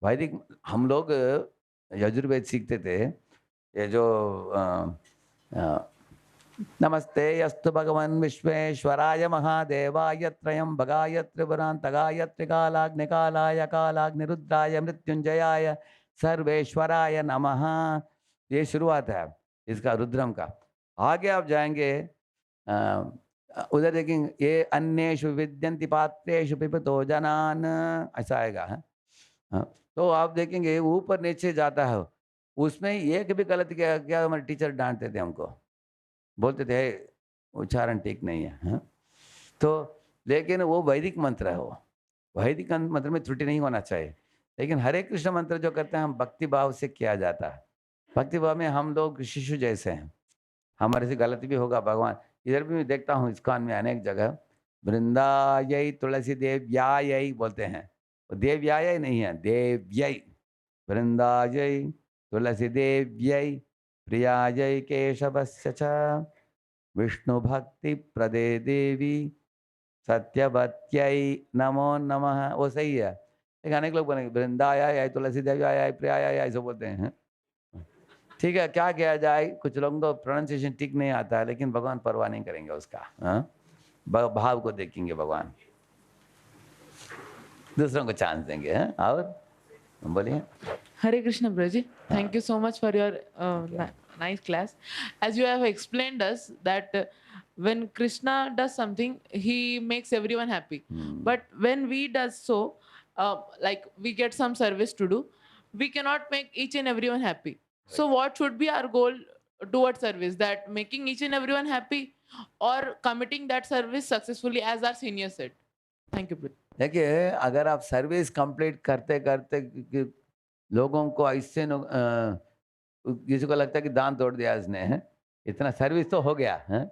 वैदिक, हम लोग यजुर्वेद सीखते थे, ये जो नमस्ते यस्तु भगवन् विश्वेश्वराय महादेवाय त्रयंबकाय त्रिपुरांतकाय त्रिकालाग्निकालाय कालाग्निरुद्राय मृत्युंजयाय सर्वेश्वराय नमः। ये शुरुआत है इसका, रुद्रम का। आगे आप जाएंगे उधर देखेंगे, ये अन्येषु विद्यन्ति पात्रेषु पिबतो जनान, ऐसा आएगा है? तो आप देखेंगे ऊपर नीचे जाता है, उसमें एक भी गलत किया क्या हमारे टीचर डांटते थे हमको, बोलते थे उच्चारण ठीक नहीं है। हाँ? तो लेकिन वो वैदिक मंत्र है, वो वैदिक मंत्र में त्रुटि नहीं होना चाहिए। लेकिन हरे कृष्ण मंत्र जो करते हैं हम भक्ति भाव से किया जाता है। भक्ति भाव में हम लोग शिशु जैसे हैं, हमारे से गलती भी होगा। भगवान इधर भी मैं देखता हूँ इस्कॉन में अनेक जगह वृंदायै तुलसी देव्यायै बोलते हैं, वो देव्यायै नहीं है, देव्यै, वृंदायै तुलसी देव्यै प्रियायै केशवस्य च विष्णु भक्ति प्रदे देवी सत्यवत्यै नमो नमः, वो सही है। लेकिन अनेक लोग बोलेंगे वृंदायै तुलसी देव्यायै प्रियायै, ऐसे बोलते हैं। ठीक है, क्या किया जाए, कुछ लोगों को प्रोनाउंसिएशन ठीक नहीं आता है, लेकिन भगवान परवाह नहीं करेंगे उसका। हाँ? भाव को देखेंगे भगवान, दूसरों को चांस देंगे। हाँ? और बोलिए। Hare Krishna Braji, thank you so much for your nice class. As you have explained us that when Krishna does something, he makes everyone happy. But when we does so, like we get some service to do, we cannot make each and everyone happy. So what should be our goal towards service? That making each and everyone happy or committing that service successfully, as our senior said. Thank you, Braji. देखिए, अगर आप सर्विस कंप्लीट करते करते लोगों को ऐसे किसी को लगता है कि दांत तोड़ दिया इसने, है? इतना सर्विस तो हो गया है।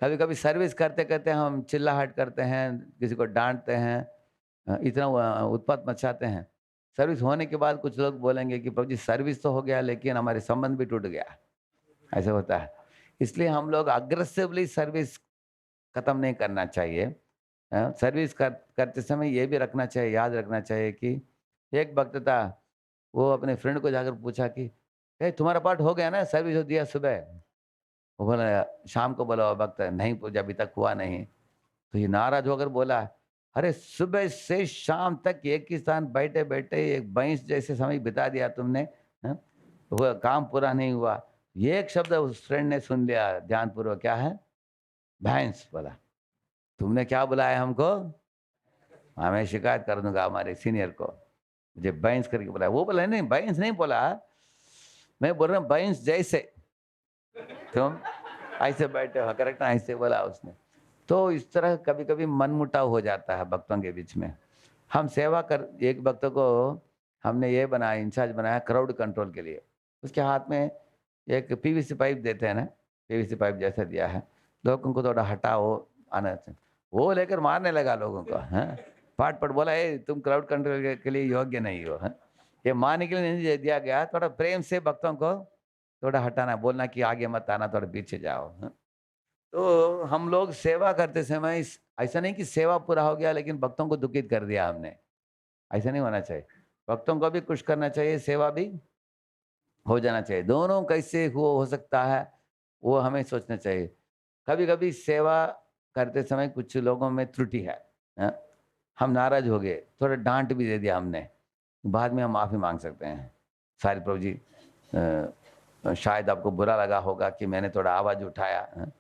कभी कभी सर्विस करते करते हम चिल्लाहट करते हैं, किसी को डांटते हैं, इतना उत्पात मचाते हैं। सर्विस होने के बाद कुछ लोग बोलेंगे कि प्रभु जी सर्विस तो हो गया लेकिन हमारे संबंध भी टूट गया, ऐसा होता है। इसलिए हम लोग अग्रेसिवली सर्विस खत्म नहीं करना चाहिए। सर्विस करते समय ये भी रखना चाहिए, याद रखना चाहिए कि एक भक्त था, वो अपने फ्रेंड को जाकर पूछा कि तुम्हारा पार्ट हो गया ना, सर्विस हो दिया सुबह? वो बोला, शाम को बोला वो भक्त, नहीं पूजा अभी तक हुआ नहीं। तो ये नाराज होकर बोला, अरे सुबह से शाम तक एक ही स्थान बैठे बैठे एक भैंस जैसे समय बिता दिया तुमने, वो काम पूरा नहीं हुआ। ये एक शब्द उस फ्रेंड ने सुन लिया ध्यानपूर्वक, क्या है? भैंस। बोला, तुमने क्या बुलाया हमको? मैं शिकायत कर दूंगा हमारे सीनियर को, मुझे भैंस करके बुलाया। वो बोला, नहीं भैंस नहीं बोला, मैं बोल रहा हूँ भैंस जैसे तुम ऐसे बैठे हो, करेक्ट ना? ऐसे बोला उसने। तो इस तरह कभी कभी मनमुटाव हो जाता है भक्तों के बीच में। हम सेवा कर, एक भक्त को हमने ये बनाया, इंचार्ज बनाया क्राउड कंट्रोल के लिए। उसके हाथ में एक पीवीसी पाइप देते हैं ना, पीवीसी पाइप जैसा दिया है, लोगों को थोड़ा हटाओ आना चाहिए। वो लेकर मारने लगा लोगों को। हाँ, पाट पट बोला, ए तुम क्राउड कंट्रोल के लिए योग्य नहीं हो। हाँ? ये मारने के लिए नहीं दिया गया, थोड़ा प्रेम से भक्तों को थोड़ा हटाना, बोलना कि आगे मत आना, थोड़ा पीछे जाओ। हाँ? तो हम लोग सेवा करते समय ऐसा नहीं कि सेवा पूरा हो गया लेकिन भक्तों को दुखित कर दिया हमने, ऐसा नहीं होना चाहिए। भक्तों को भी खुश करना चाहिए, सेवा भी हो जाना चाहिए। दोनों कैसे हो सकता है वो हमें सोचना चाहिए। कभी कभी सेवा करते समय कुछ लोगों में त्रुटि है, हाँ? हम नाराज हो गए, थोड़ा डांट भी दे दिया हमने, बाद में हम माफ़ी मांग सकते हैं। सारी प्रभु जी शायद आपको बुरा लगा होगा कि मैंने थोड़ा आवाज़ उठाया। हाँ?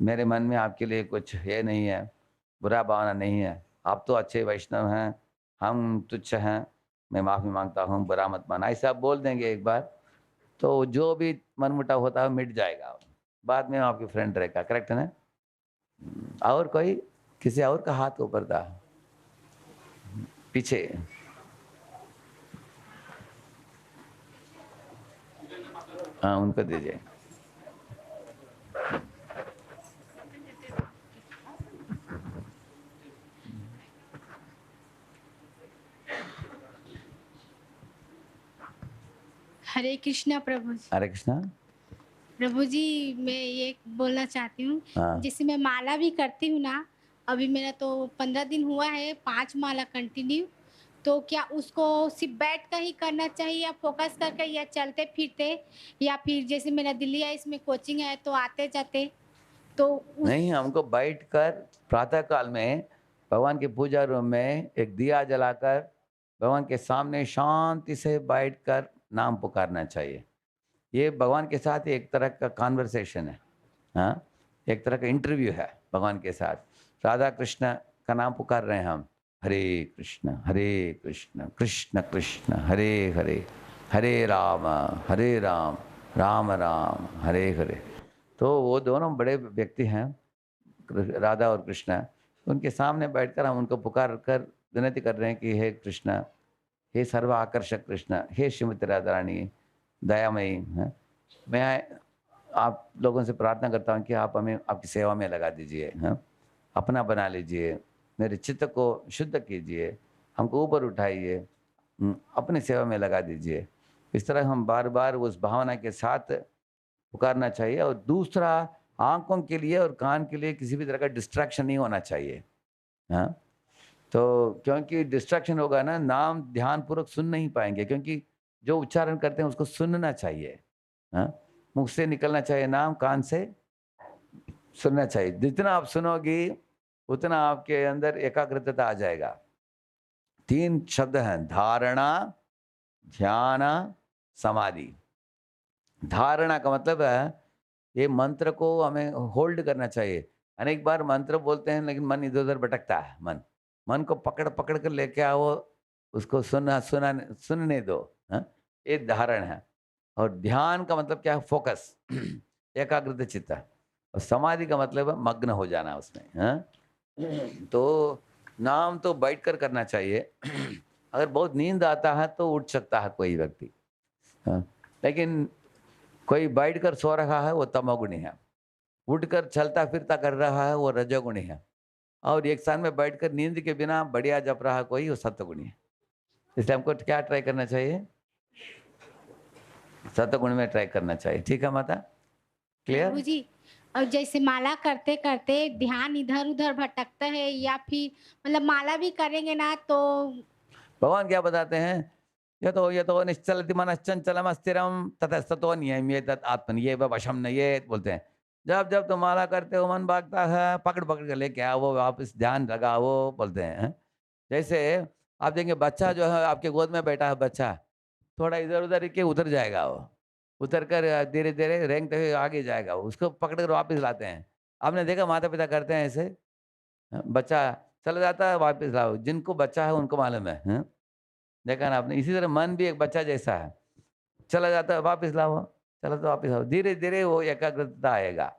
मेरे मन में आपके लिए कुछ ये नहीं है, बुरा भावना नहीं है। आप तो अच्छे वैष्णव हैं, हम तुच्छ हैं, मैं माफ़ी मांगता हूँ, बुरा मत माना। ऐसा आप बोल देंगे एक बार, तो जो भी मनमुटाव होता है मिट जाएगा, बाद में आपके फ्रेंड रहेगा। करेक्ट है ना? और कोई, किसी और का हाथ ऊपर था पीछे। हाँ, उनको दीजिए। हरे कृष्णा प्रभु जी। हरे कृष्णा। प्रभु जी, मैं ये बोलना चाहती हूँ, हाँ। जैसे मैं माला भी करती हूँ ना, अभी मेरा तो 15 दिन हुआ है 5 माला कंटिन्यू। तो क्या उसको सिर्फ बैठ कर ही करना चाहिए या फोकस करके, या चलते फिरते, या फिर जैसे मेरा दिल्ली है इसमें कोचिंग है तो आते जाते तो नहीं, हमको बैठकर प्रातः काल में भगवान के पूजा रूम में एक दिया जलाकर भगवान के सामने शांति से बैठकर नाम पुकारना चाहिए। ये भगवान के साथ एक तरह का कॉन्वर्सेशन है। हाँ, एक तरह का इंटरव्यू है भगवान के साथ। राधा कृष्ण का नाम पुकार रहे हैं हम, हरे कृष्ण कृष्ण कृष्ण हरे हरे, हरे राम राम राम हरे हरे। तो वो दोनों बड़े व्यक्ति हैं, राधा और कृष्ण। उनके सामने बैठकर हम उनको पुकार कर विनती कर रहे हैं कि हे कृष्ण, हे सर्व आकर्षक कृष्ण, हे श्रीमती राधा रानी दयामयी, हैं? मैं आप लोगों से प्रार्थना करता हूँ कि आप हमें आपकी सेवा में लगा दीजिए, हैं? अपना बना लीजिए, मेरे चित्त को शुद्ध कीजिए, हमको ऊपर उठाइए, अपनी सेवा में लगा दीजिए। इस तरह हम बार बार उस भावना के साथ पुकारना चाहिए। और दूसरा, आंखों के लिए और कान के लिए किसी भी तरह का डिस्ट्रैक्शन नहीं होना चाहिए। हाँ, तो क्योंकि डिस्ट्रैक्शन होगा ना, नाम ध्यान पूर्वक सुन नहीं पाएंगे, क्योंकि जो उच्चारण करते हैं उसको सुनना चाहिए। हाँ, मुख से निकलना चाहिए नाम, कान से सुनना चाहिए। जितना आप सुनोगी उतना आपके अंदर एकाग्रता आ जाएगा। 3 शब्द हैं, धारणा, ध्यान, समाधि। धारणा का मतलब है ये मंत्र को हमें होल्ड करना चाहिए। अनेक बार मंत्र बोलते हैं लेकिन मन इधर उधर भटकता है। मन को पकड़ पकड़ कर लेके आओ, उसको सुनने दो। हाँ? ये धारण है। और ध्यान का मतलब क्या है? फोकस, एकाग्रता चित्त। और समाधि का मतलब है मग्न हो जाना उसमें। हाँ? तो नाम तो बैठकर करना चाहिए। अगर बहुत नींद आता है तो उठ सकता है कोई व्यक्ति। हाँ? लेकिन कोई बैठकर सो रहा है वो तमोगुणी है, उठकर चलता फिरता कर रहा है वो रजोगुणी है, और एक स्थान में बैठकर नींद के बिना बढ़िया जप रहा है कोई, वो सत्वगुणी है। इसलिए हमको क्या ट्राई करना चाहिए? सत्वगुण में ट्राई करना चाहिए। ठीक है माता, क्लियर? प्रभु जी, और जैसे माला करते करते ध्यान इधर उधर भटकता है, या फिर मतलब माला भी करेंगे ना तो भगवान क्या बताते हैं? ये तो निश्चलति मनश्चंचलम स्थिरम ततस्ततो नियम्येतत् आत्मनि ये वशम नयेत बोलते हैं। जब जब तुम माला करते हो मन भागता है, पकड़ पकड़ कर लेके आओ, वापस ध्यान लगाओ बोलते हैं। जैसे आप देखेंगे बच्चा जो है आपके गोद में बैठा है, बच्चा थोड़ा इधर उधर के उतर जाएगा, वो उतर कर धीरे धीरे रेंगते हुए आगे जाएगा, उसको पकड़ कर वापस लाते हैं। आपने देखा माता पिता करते हैं ऐसे, बच्चा चला जाता है वापस लाओ। जिनको बच्चा है उनको मालूम है, हाँ? देखा ना आपने? इसी तरह मन भी एक बच्चा जैसा है, चला जाता है वापस लाओ, चला तो वापस आओ, धीरे धीरे वो एकाग्रता आएगा।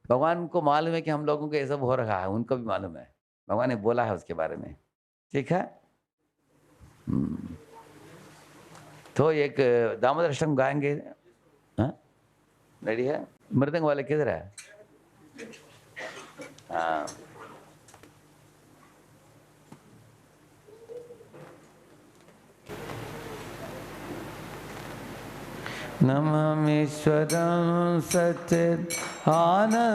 भगवान को मालूम है कि हम लोगों को ये सब हो रहा है, उनको भी मालूम है, भगवान ने बोला है उसके बारे में। ठीक है? तो एक दामोदर अष्टकम गाएंगे। हाँ, रेडी है? मृदंग वाले किधर है? हाँ, नममीश्वरं सच्चित् आनन्दरूपं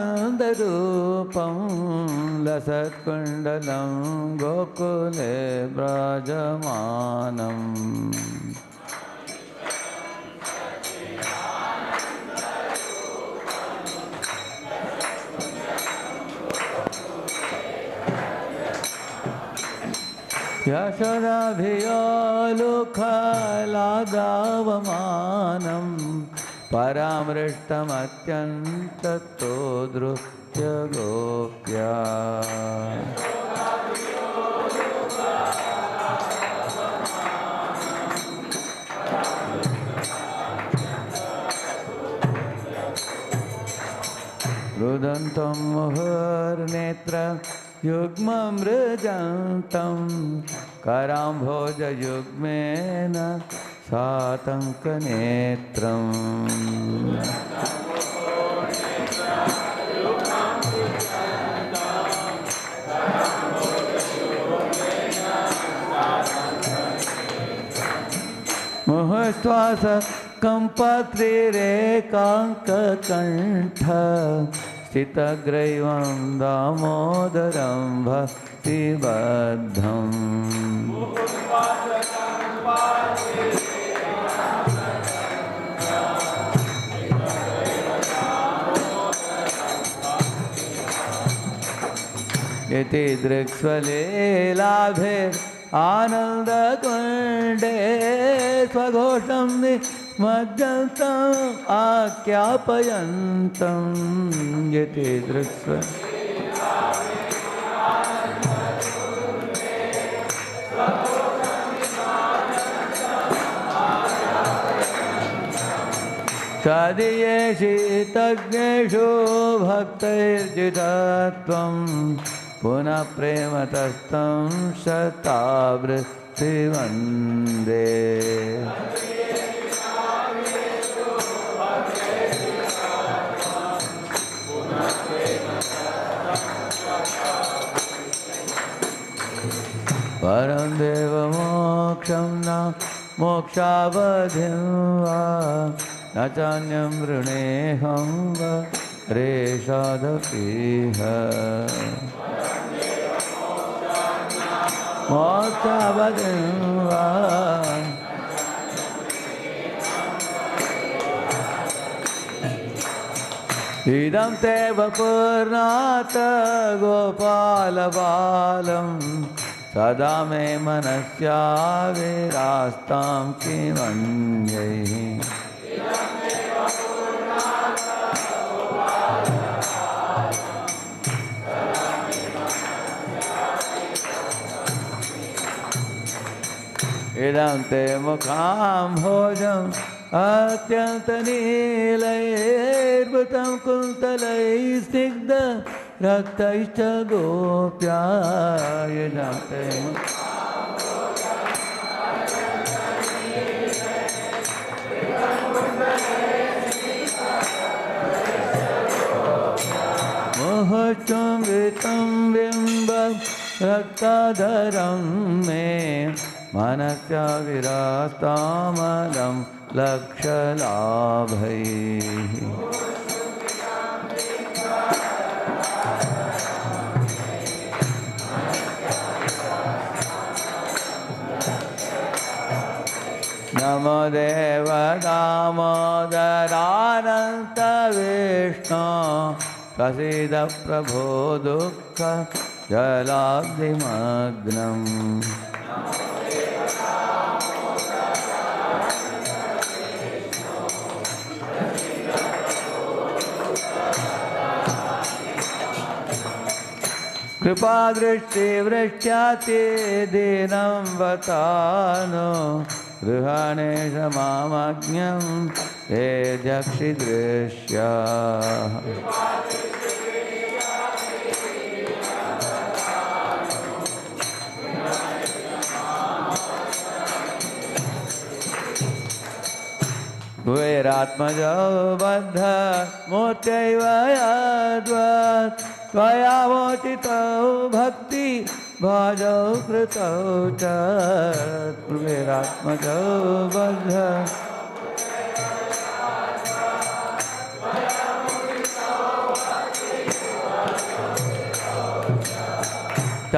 लसत्कुण्डलं गोकुले व्रजमानम् यशोदाभियोलुखलादावमानं परामृष्टमत्यन्ततो दृश्य गोप्या रुदन्तं मुहुर्नेत्र युग्ममृजन्तं कराम्भोजयुग्मेन सातङ्कनेत्रम् मुहुश्वास कंपत्रिरेकाङ्ककण्ठ स्थितग्रैवं दामोदरं भक्तिबद्धम् इति दृक्स्वलीलाभे आनन्दकुण्डे स्वघोषं निमज्जन्तम् आख्यापयन्तम् इति दृक्स्व तदीयेषितज्ञेषु भक्तैर्जितत्वं पुनः प्रेमतस्तं शतावृत्तिवन्दे परं देवमोक्षं न मोक्षावधिं वा न चान्यं वृणेऽहं वा रेषादपीह मोक्षावधिं वा इदं ते वपुर्नाथ गोपालबालं सदा मे मनस्याविरास्तां किमन्यैः इदं ते मुखाम्भोजम् अत्यन्तनीलैर्भृतं कुन्तलैः स्निग्ध रक्तैश्च गोप्या इदं ते मोहचुम्बितं बिम्बं रक्ताधरं मे मनस्या विरास्तामलं लक्षलाभैः नमो देव दामोदरानन्त विष्णु प्रसीद प्रभो दुःख जलाब्धिमग्नम् कृपादृष्टिवृष्ट्याते दीनं वतानो गृहाणेश मामज्ञं ये जक्षिदृश्याः कुबेरात्मजो बद्ध मूर्त्यैव यद्वत् त्वया मोचितौ भक्ति भाजौ कृतौ च कुबेरात्मजो बद्ध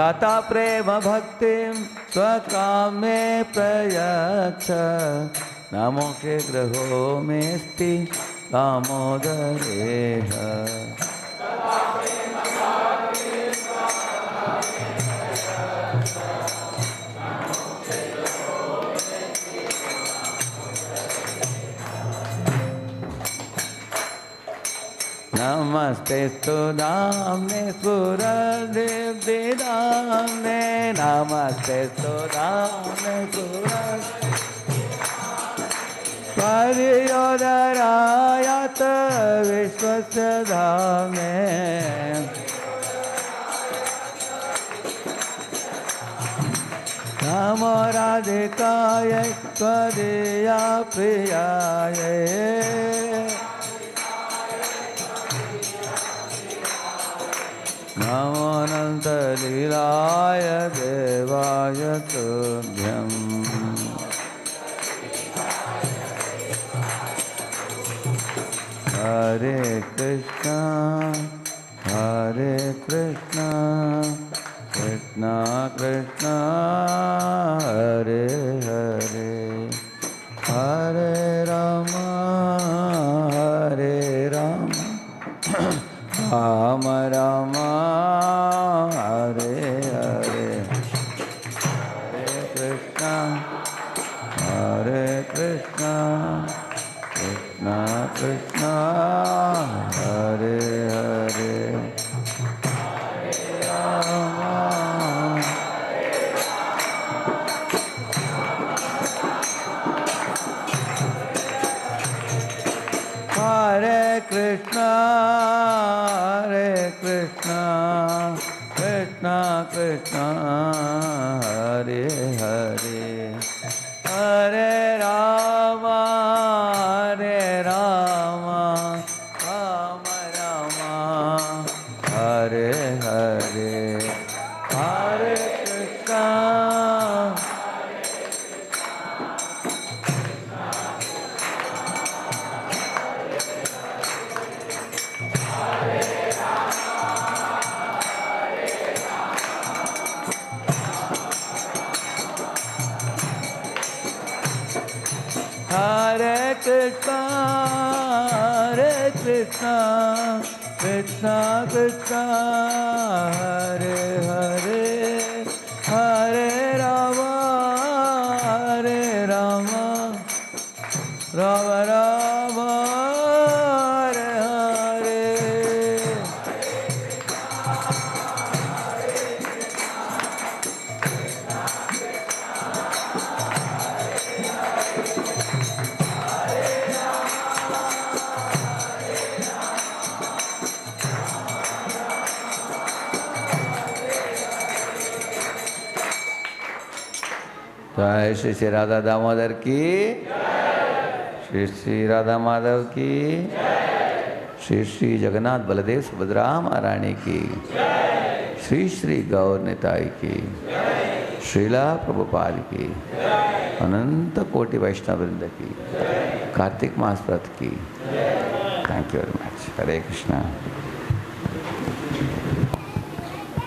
तथा प्रेम भक्ति स्वकामे प्रयच्छ नमो ग्रहो मेस्ति दामोदरेह नमस्तेस्तु नाम्ने स्फुरदीप्तिदाम्ने नमस्तेस्तु नाम्ने स्फुरदीप्तिदाम्ने विश्वस्य धाम्ने नमो राधिकाय त्वदीया प्रियाय नमो अनन्तलीलाय देवाय तुभ्यम् हरे कृष्णा कृष्णा कृष्णा हरे हरे हरे राम राम राम हरे हरे हरे कृष्णा कृष्णा कृष्णा हरे हरे हरे कृष्णा कृष्णा कृष्णा हरे हरे हरे राम राम राम हरे हरे हरे कृष्णा हरे कृष्णा कृष्णा कृष्णा हरे हरे हरे राम राम राम हरे हरे जय श्री श्री राधा दामोदर की श्री श्री राधा माधव की श्री श्री जगन्नाथ बलदेव सुभद्रा महारानी की श्री श्री गौर निताई की श्रीला प्रभुपाद की अनंत कोटि वैष्णव वृंद की कार्तिक मास व्रत की thank you very much Hare Krishna